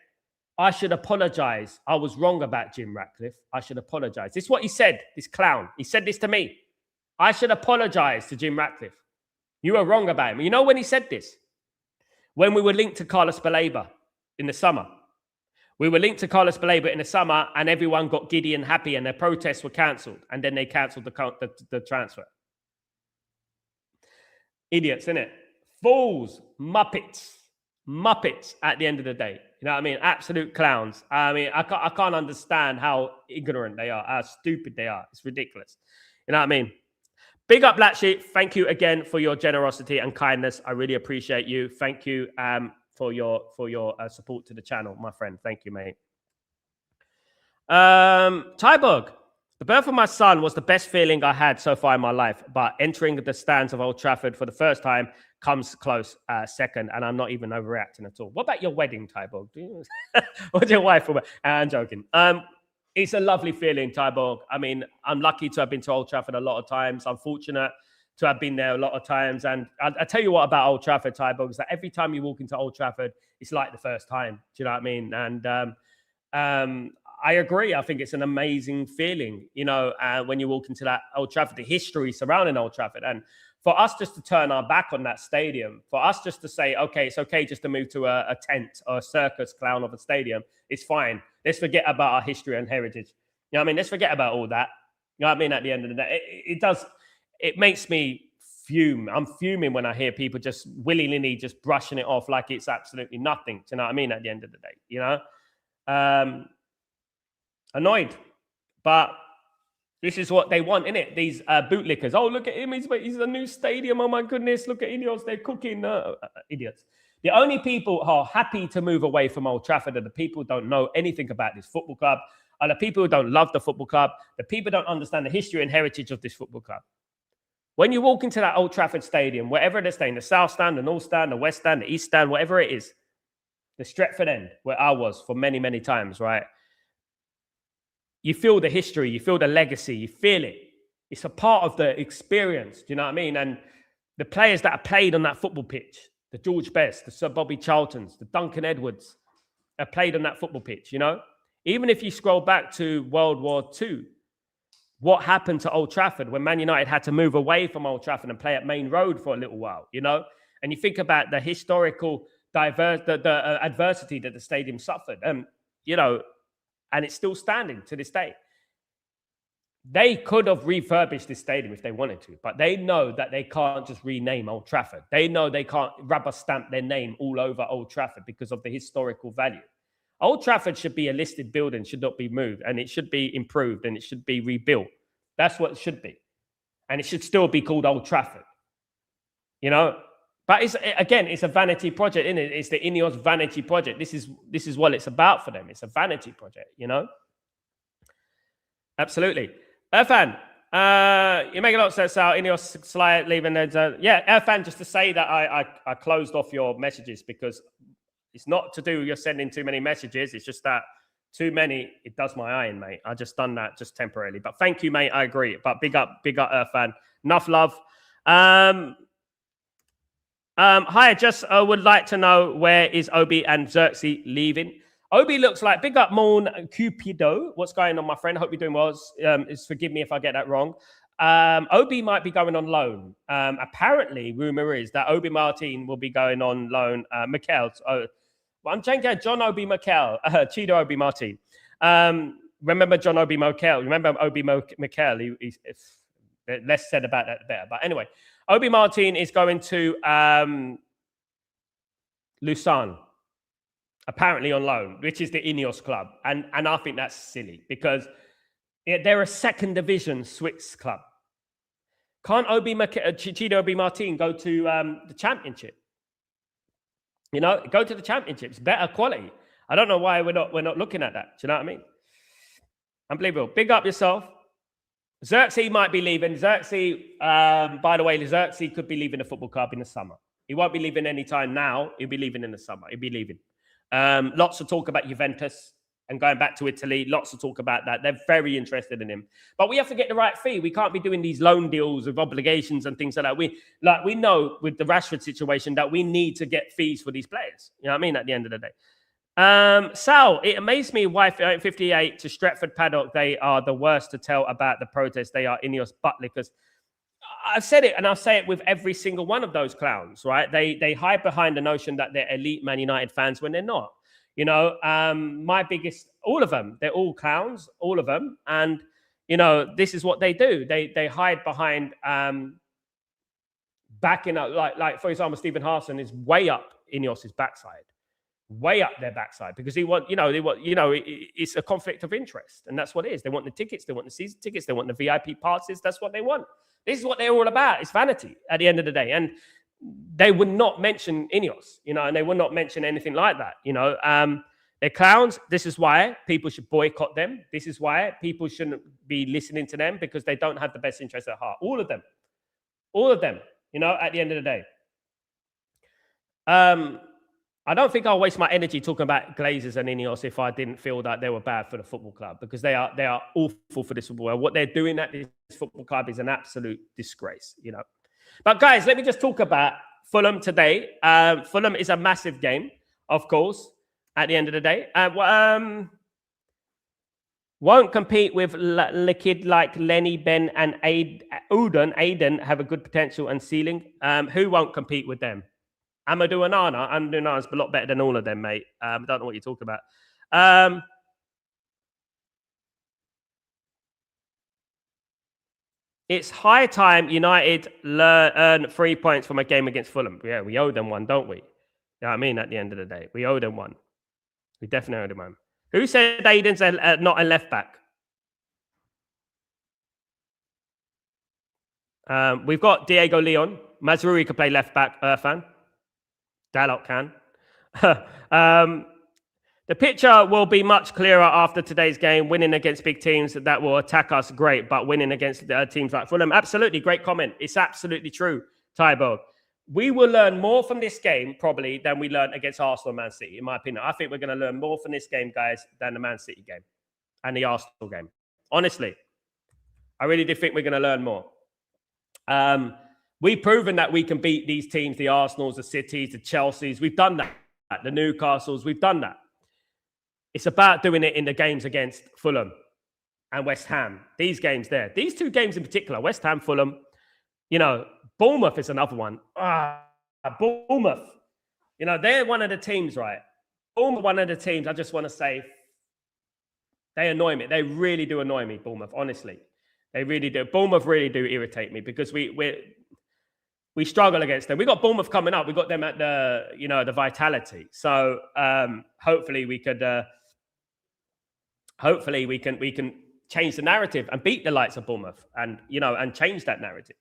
I should apologize. I was wrong about Jim Ratcliffe. I should apologize. This is what he said, this clown. He said this to me. I should apologize to Jim Ratcliffe. You were wrong about him. You know when he said this? When we were linked to Carlos Baleba in the summer. We were linked to Carlos Baleba in the summer and everyone got giddy and happy and their protests were cancelled. And then they cancelled the transfer. Idiots, innit? Fools, Muppets at the end of the day. You know what I mean? Absolute clowns. I mean, I can't understand how ignorant they are, how stupid they are. It's ridiculous. You know what I mean? Big up, Black Sheep. Thank you again for your generosity and kindness. I really appreciate you. Thank you for your support to the channel, my friend. Thank you, mate. Tyborg. The birth of my son was the best feeling I had so far in my life, but entering the stands of Old Trafford for the first time comes close second, and I'm not even overreacting at all. What about your wedding, Tyborg? What's your wife? I'm joking. It's a lovely feeling, Tyborg. I mean, I'm lucky to have been to Old Trafford a lot of times. I'm fortunate to have been there a lot of times. And I tell you what about Old Trafford, Tyborg, is that every time you walk into Old Trafford, it's like the first time. Do you know what I mean? And I agree. I think it's an amazing feeling, when you walk into that Old Trafford, the history surrounding Old Trafford. And for us just to turn our back on that stadium, for us just to say, okay, it's okay just to move to a tent or a circus clown of a stadium, it's fine. Let's forget about our history and heritage. You know what I mean? Let's forget about all that. You know what I mean? At the end of the day, it makes me fume. I'm fuming when I hear people just willy-nilly just brushing it off like it's absolutely nothing. Do you know what I mean? At the end of the day, annoyed. But This is what they want, innit? These bootlickers. Oh, look at him. He's a new stadium. Oh, my goodness. Look at Ineos. They're cooking. Idiots. The only people who are happy to move away from Old Trafford are the people who don't know anything about this football club, are the people who don't love the football club, the people who don't understand the history and heritage of this football club. When you walk into that Old Trafford Stadium, wherever they're staying, the South Stand, the North Stand, the West Stand, the East Stand, whatever it is, the Stretford end, where I was for many, many times, right? You feel the history, you feel the legacy, you feel it. It's a part of the experience, do you know what I mean? And the players that are played on that football pitch, the George Best, the Sir Bobby Charltons, the Duncan Edwards, are played on that football pitch, you know? Even if you scroll back to World War II, what happened to Old Trafford when Man United had to move away from Old Trafford and play at Main Road for a little while, you know? And you think about the historical adversity that the stadium suffered, you know, and it's still standing to this day. They could have refurbished this stadium if they wanted to, but they know that they can't just rename Old Trafford. They know they can't rubber stamp their name all over Old Trafford because of the historical value. Old Trafford should be a listed building, should not be moved, and it should be improved, and it should be rebuilt. That's what it should be. And it should still be called Old Trafford. You know? But it's a vanity project, isn't it? It's the Ineos vanity project. This is what it's about for them. It's a vanity project, you know? Absolutely. Irfan, you make a lot of sense, Sal. Ineos slide leaving. Irfan, just to say that I closed off your messages because it's not to do with you're sending too many messages. It's just that too many, it does my eye in, mate. I just done that just temporarily. But thank you, mate. I agree. But big up, Irfan. Enough love. Hi, I just would like to know where is Obi and Xerxes leaving? Obi looks like big up Morn Cupido. What's going on, my friend? Hope you're doing well. Forgive me if I get that wrong. Obi might be going on loan. Apparently, rumor is that Obi Martin will be going on loan. Mikel. I'm checking John Obi Mikel. Chido Obi Martin. Remember John Obi Mikel? Remember Obi Mikel? Less said about that, the better. But anyway, Obi Martin is going to Lausanne, apparently on loan, which is the Ineos club. And I think that's silly because they're a second division Swiss club. Can't Chido Obi Martin go to the championship? You know, go to the championship. It's better quality. I don't know why we're not looking at that. Do you know what I mean? Unbelievable. Big up yourself. Xerxes might be leaving. Xerxes, by the way, Xerxes could be leaving the football club in the summer. He won't be leaving anytime now. He'll be leaving in the summer. He'll be leaving. Lots of talk about Juventus and going back to Italy. Lots of talk about that. They're very interested in him. But we have to get the right fee. We can't be doing these loan deals with obligations and things like that. We know with the Rashford situation that we need to get fees for these players. You know what I mean? At the end of the day. Sal, it amazed me why 58 to Stretford Paddock, they are the worst to tell about the protest. They are Ineos butt lickers. I've said it, and I'll say it with every single one of those clowns, right? They hide behind the notion that they're elite Man United fans when they're not. You know, all of them, they're all clowns, all of them. And, you know, this is what they do. They hide behind backing up, like for example, Stephen Harson is way up Ineos's backside. Way up their backside because it's a conflict of interest, and that's what it is. They want the tickets, they want the season tickets, they want the VIP passes. That's what they want. This is what they're all about. It's vanity at the end of the day, and they would not mention Ineos, you know, and they would not mention anything like that, you know. They're clowns. This is why people should boycott them. This is why people shouldn't be listening to them because they don't have the best interest at heart. All of them, you know. At the end of the day. I don't think I'll waste my energy talking about Glazers and Ineos if I didn't feel that they were bad for the football club because they are awful for this football. What they're doing at this football club is an absolute disgrace, you know. But guys, let me just talk about Fulham today. Fulham is a massive game, of course, at the end of the day. Won't compete with Liquid like Lenny, Ben, and Aiden have a good potential and ceiling. Who won't compete with them? Amadou Onana. Amadou Onana's a lot better than all of them, mate. I don't know what you're talking about. It's high time United earn 3 points from a game against Fulham. Yeah, we owe them one, don't we? You know what I mean? At the end of the day, we owe them one. We definitely owe them one. Who said Aiden's not a left back? We've got Diego Leon. Mazrui could play left back, Irfan. Dalot can. The picture will be much clearer after today's game. Winning against big teams that will attack us, great. But winning against teams like Fulham, absolutely, great comment. It's absolutely true, Tybo. We will learn more from this game, probably, than we learned against Arsenal and Man City, in my opinion. I think we're going to learn more from this game, guys, than the Man City game and the Arsenal game. Honestly, I really do think we're going to learn more. We've proven that we can beat these teams, the Arsenals, the Cities, the Chelseas. We've done that. The Newcastles, we've done that. It's about doing it in the games against Fulham and West Ham. These games there. These two games in particular, West Ham, Fulham. You know, Bournemouth is another one. Bournemouth. You know, they're one of the teams, right? Bournemouth, one of the teams, I just want to say, they annoy me. They really do annoy me, Bournemouth, honestly. They really do. Bournemouth really do irritate me because we struggle against them. We got Bournemouth coming up. We got them at the Vitality. So hopefully we can change the narrative and beat the likes of Bournemouth and change that narrative.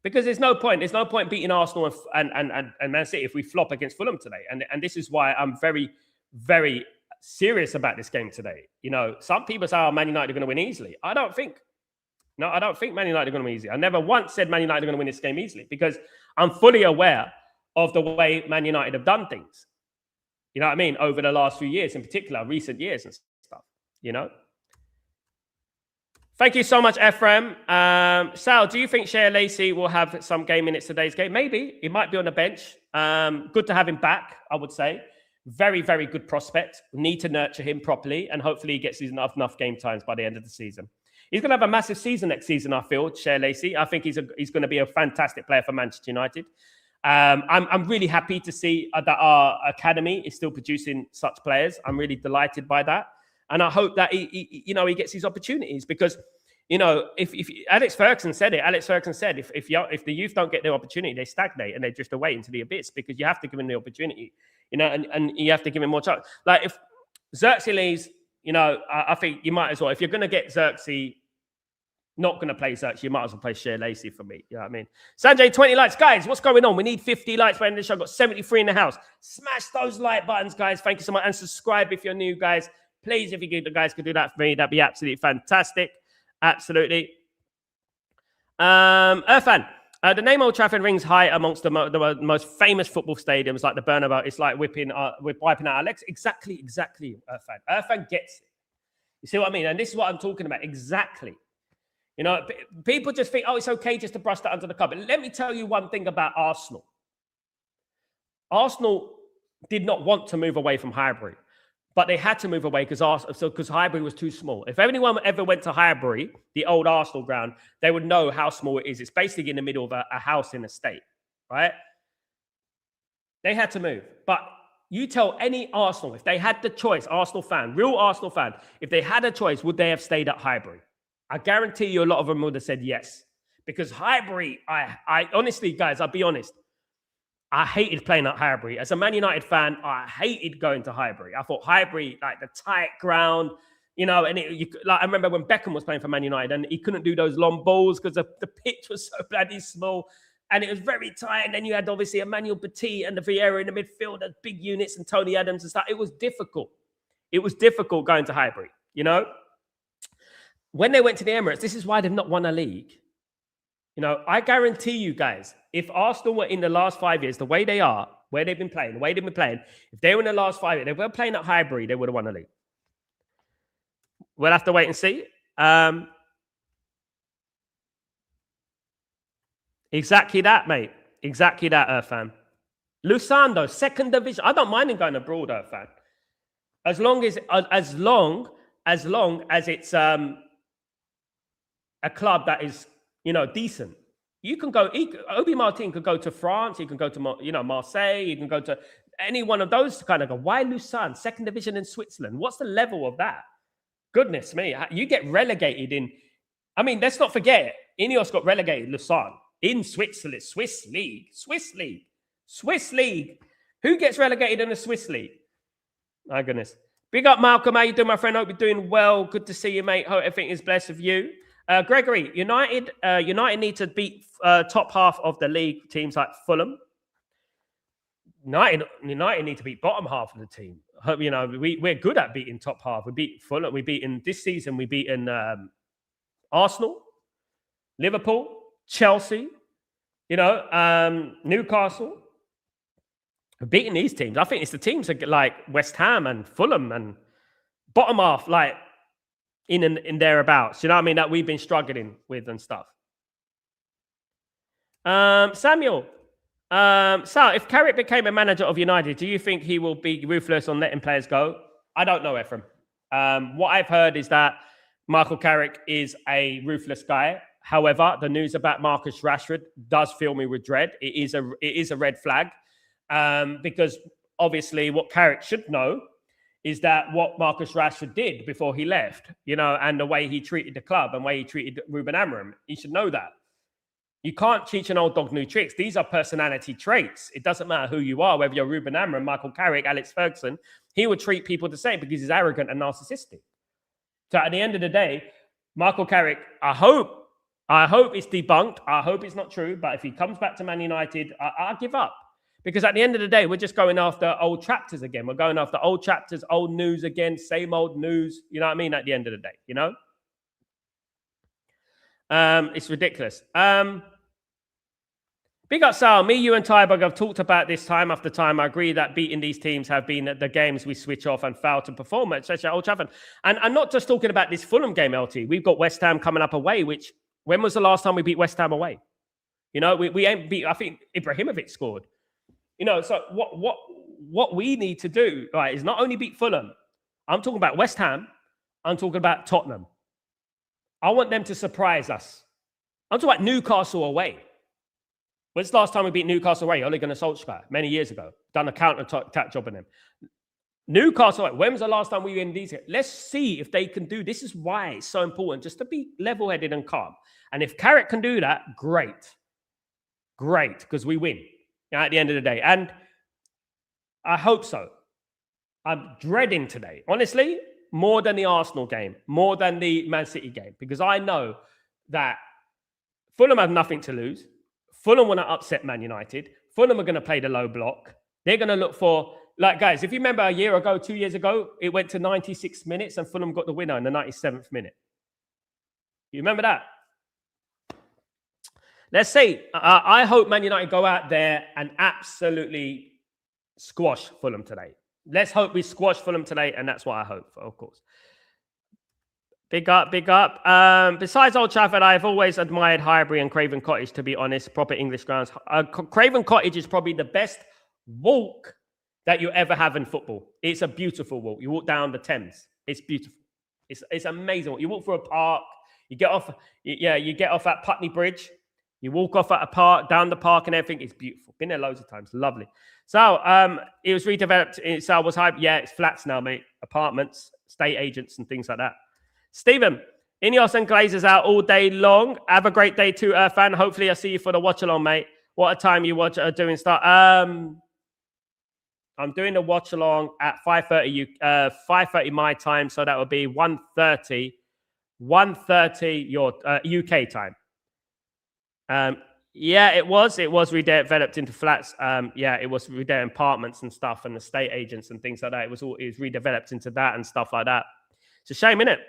Because there's no point beating Arsenal and Man City if we flop against Fulham today. And this is why I'm very, very serious about this game today. You know, some people say, "Oh, Man United are going to win easily." I don't think Man United are going to win easily. I never once said Man United are going to win this game easily because I'm fully aware of the way Man United have done things. You know what I mean? Over the last few years, in particular, recent years and stuff, you know? Thank you so much, Ephraim. Sal, do you think Shea Lacey will have some game minutes today's game? Maybe. He might be on the bench. Good to have him back, I would say. Very, very good prospect. Need to nurture him properly, and hopefully he gets enough game times by the end of the season. He's going to have a massive season next season, I feel, Shea Lacey. I think he's going to be a fantastic player for Manchester United. I'm really happy to see that our academy is still producing such players. I'm really delighted by that. And I hope that he gets his opportunities because, if Alex Ferguson said it, if the youth don't get their opportunity, they stagnate and they drift away into the abyss because you have to give them the opportunity, and you have to give him more chance. Like if Xerxes leaves, I think you might as well. If you're going to get Xerxes, not going to play Xerxes, you might as well play Shea Lacey for me. You know what I mean? Sanjay, 20 likes. Guys, what's going on? We need 50 likes by the end of the show. I've got 73 in the house. Smash those like buttons, guys. Thank you so much. And subscribe if you're new, guys. Please, if you guys could do that for me, that'd be absolutely fantastic. Absolutely. Irfan, the name Old Trafford rings high amongst the most famous football stadiums like the Bernabeu. It's like wiping out our legs. Exactly, Irfan. Irfan gets it. You see what I mean? And this is what I'm talking about. Exactly. People just think, oh, it's okay just to brush that under the carpet. Let me tell you one thing about Arsenal. Arsenal did not want to move away from Highbury, but they had to move away because Highbury was too small. If anyone ever went to Highbury, the old Arsenal ground, they would know how small it is. It's basically in the middle of a house in a state, right? They had to move. But you tell any Arsenal, if they had the choice, real Arsenal fan, if they had a choice, would they have stayed at Highbury? I guarantee you a lot of them would have said yes. Because Highbury, I honestly, guys, I'll be honest, I hated playing at Highbury. As a Man United fan, I hated going to Highbury. I thought Highbury, like the tight ground, and I remember when Beckham was playing for Man United and he couldn't do those long balls because the pitch was so bloody small and it was very tight. And then you had obviously Emmanuel Petit and the Vieira in the midfield, the big units and Tony Adams and stuff. It was difficult. It was difficult going to Highbury, When they went to the Emirates, this is why they've not won a league. I guarantee you guys, if Arsenal were in the last 5 years, the way they are, where they've been playing, if they were in the last 5 years, they were playing at Highbury, they would have won a league. We'll have to wait and see. Exactly that, mate. Exactly that, Irfan. Lusando, second division. I don't mind him going abroad, Irfan. As long as it's a club that is, decent. You can go. Obi Martin could go to France. He can go to, Marseille. He can go to any one of those kind of. Why Lausanne, second division in Switzerland? What's the level of that? Goodness me, you get relegated in. I mean, let's not forget, Ineos got relegated Lausanne in Switzerland, Swiss league. Who gets relegated in the Swiss league? My goodness. Big up, Malcolm. How you doing, my friend? Hope you're doing well. Good to see you, mate. Hope everything is blessed with you. Gregory, United need to beat top half of the league teams like Fulham. United need to beat bottom half of the team. We're good at beating top half. We beat Fulham. This season. We beaten Arsenal, Liverpool, Chelsea. Newcastle. We're beating these teams. I think it's the teams like West Ham and Fulham and bottom half, like in thereabouts. You know what I mean? That we've been struggling with and stuff. Samuel. Sal, if Carrick became a manager of United, do you think he will be ruthless on letting players go? I don't know, Ephraim. What I've heard is that Michael Carrick is a ruthless guy. However, the news about Marcus Rashford does fill me with dread. It is a red flag because obviously what Carrick should know is that what Marcus Rashford did before he left, and the way he treated the club and the way he treated Ruben Amorim. He should know that. You can't teach an old dog new tricks. These are personality traits. It doesn't matter who you are, whether you're Ruben Amorim, Michael Carrick, Alex Ferguson. He would treat people the same because he's arrogant and narcissistic. So at the end of the day, Michael Carrick, I hope it's debunked. I hope it's not true. But if he comes back to Man United, I'll give up. Because at the end of the day, we're just going after old chapters again. We're going after old chapters, old news again, same old news. You know what I mean? At the end of the day, It's ridiculous. Big up, Sal. Me, you, and Tyberg have talked about this time after time. I agree that beating these teams have been the games we switch off and fail to perform at Old Trafford. And I'm not just talking about this Fulham game, LT. We've got West Ham coming up away, which, when was the last time we beat West Ham away? We ain't beat, I think Ibrahimovic scored. So what we need to do, right, is not only beat Fulham. I'm talking about West Ham. I'm talking about Tottenham. I want them to surprise us. I'm talking about Newcastle away. When's the last time we beat Newcastle away? Ole Gunnar Solskjaer, many years ago. Done a counter-attack job on them. Newcastle away. When was the last time we were in these? Let's see if they can do. This is why it's so important just to be level-headed and calm. And if Carrick can do that, great. Great, because we win at the end of the day. And I hope so. I'm dreading today. Honestly, more than the Arsenal game, more than the Man City game, because I know that Fulham have nothing to lose. Fulham want to upset Man United. Fulham are going to play the low block. They're going to look for, guys, if you remember a year ago, 2 years ago, it went to 96 minutes and Fulham got the winner in the 97th minute. You remember that? Let's see. I hope Man United go out there and absolutely squash Fulham today. Let's hope we squash Fulham today, and that's what I hope for, of course. Big up, big up. Besides Old Trafford, I've always admired Highbury and Craven Cottage, to be honest, proper English grounds. Craven Cottage is probably the best walk that you ever have in football. It's a beautiful walk. You walk down the Thames. It's beautiful. It's amazing. You walk through a park. You get off. You get off at Putney Bridge. You walk off at a park, down the park and everything. It's beautiful. Been there loads of times. Lovely. So it was redeveloped. Sal was hype. Yeah, it's flats now, mate. Apartments, estate agents and things like that. Stephen, Ineos and Glazers out all day long. Have a great day too, fan. Hopefully I'll see you for the watch along, mate. What a time you doing start. I'm doing the watch along at 5:30 my time, so that would be 1:30 your UK time. Yeah, it was redeveloped into flats. It was redeveloped apartments and stuff and estate agents and things like that. It was redeveloped into that and stuff like that. It's a shame, isn't it?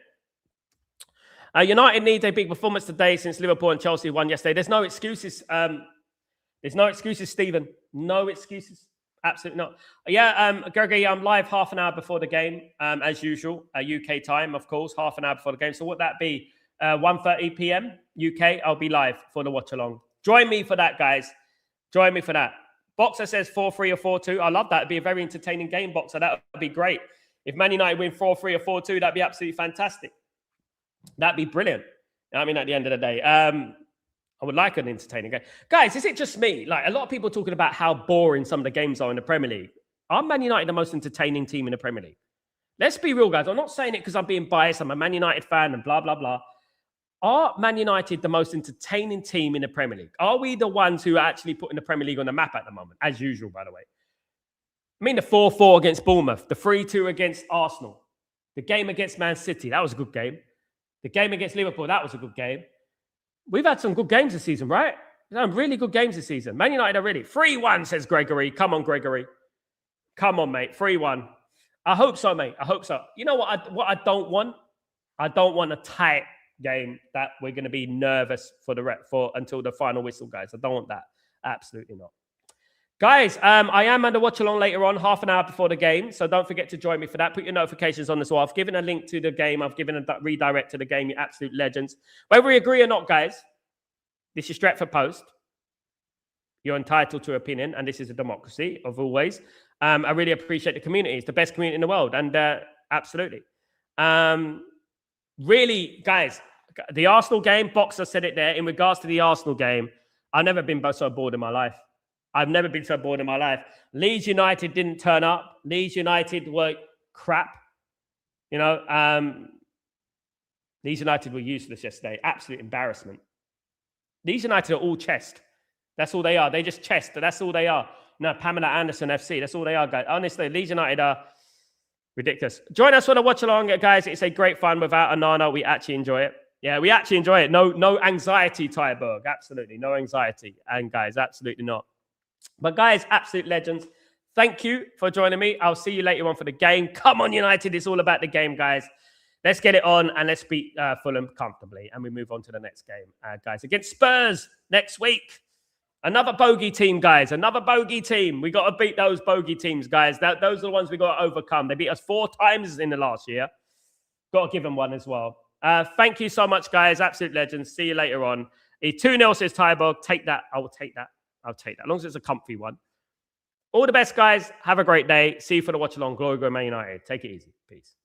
United needs a big performance today since Liverpool and Chelsea won yesterday. There's no excuses. There's no excuses, Stephen. No excuses. Absolutely not. Yeah, Gregory, I'm live half an hour before the game, as usual. UK time, of course, half an hour before the game. So would that be 1:30 p.m. UK? I'll be live for the watch along. Join me for that, guys. Join me for that. Boxer says 4-3 or 4-2. I love that. It'd be a very entertaining game, Boxer. That would be great. If Man United win 4-3 or 4-2, that'd be absolutely fantastic. That'd be brilliant. I mean, at the end of the day, I would like an entertaining game. Guys, is it just me? Like, a lot of people talking about how boring some of the games are in the Premier League. Are Man United the most entertaining team in the Premier League? Let's be real, guys. I'm not saying it because I'm being biased. I'm a Man United fan and blah, blah, blah. Are Man United the most entertaining team in the Premier League? Are we the ones who are actually putting the Premier League on the map at the moment? As usual, by the way. I mean, the 4-4 against Bournemouth, the 3-2 against Arsenal, the game against Man City. That was a good game. The game against Liverpool, that was a good game. We've had some good games this season, right? Some really good games this season. Man United are ready. 3-1, says Gregory. Come on, Gregory. Come on, mate. 3-1. I hope so, mate. I hope so. You know what I don't want? I don't want a tight game that we're going to be nervous for until the final whistle, guys. I don't want that. Absolutely not. Guys, I am under watch along later on, half an hour before the game. So don't forget to join me for that. Put your notifications on as well. I've given a link to the game. I've given a redirect to the game. You absolute legends. Whether we agree or not, guys, this is Stretford Post. You're entitled to opinion, and this is a democracy of always. I really appreciate the community. It's the best community in the world, and absolutely. Really, guys, the Arsenal game, Boxer said it there. In regards to the Arsenal game, I've never been so bored in my life. I've never been so bored in my life. Leeds United didn't turn up. Leeds United were crap. You know, Leeds United were useless yesterday. Absolute embarrassment. Leeds United are all chest. That's all they are. They just chest. That's all they are. No, Pamela Anderson FC. That's all they are, guys. Honestly, Leeds United are ridiculous. Join us for the watch along, guys. It's a great fun without Anana. We actually enjoy it. Yeah, we actually enjoy it. No anxiety, Tyberg. Absolutely. No anxiety. And guys, absolutely not. But guys, absolute legends. Thank you for joining me. I'll see you later on for the game. Come on, United. It's all about the game, guys. Let's get it on and let's beat Fulham comfortably. And we move on to the next game, guys. Against Spurs next week. Another bogey team, guys. Another bogey team. We got to beat those bogey teams, guys. Those are the ones we got to overcome. They beat us 4 times in the last year. Got to give them one as well. Thank you so much, guys. Absolute legends. See you later on. 2-0 says Tyberg. Take that. I will take that. I'll take that. As long as it's a comfy one. All the best, guys. Have a great day. See you for the watch along. Glory, Man United. Take it easy. Peace.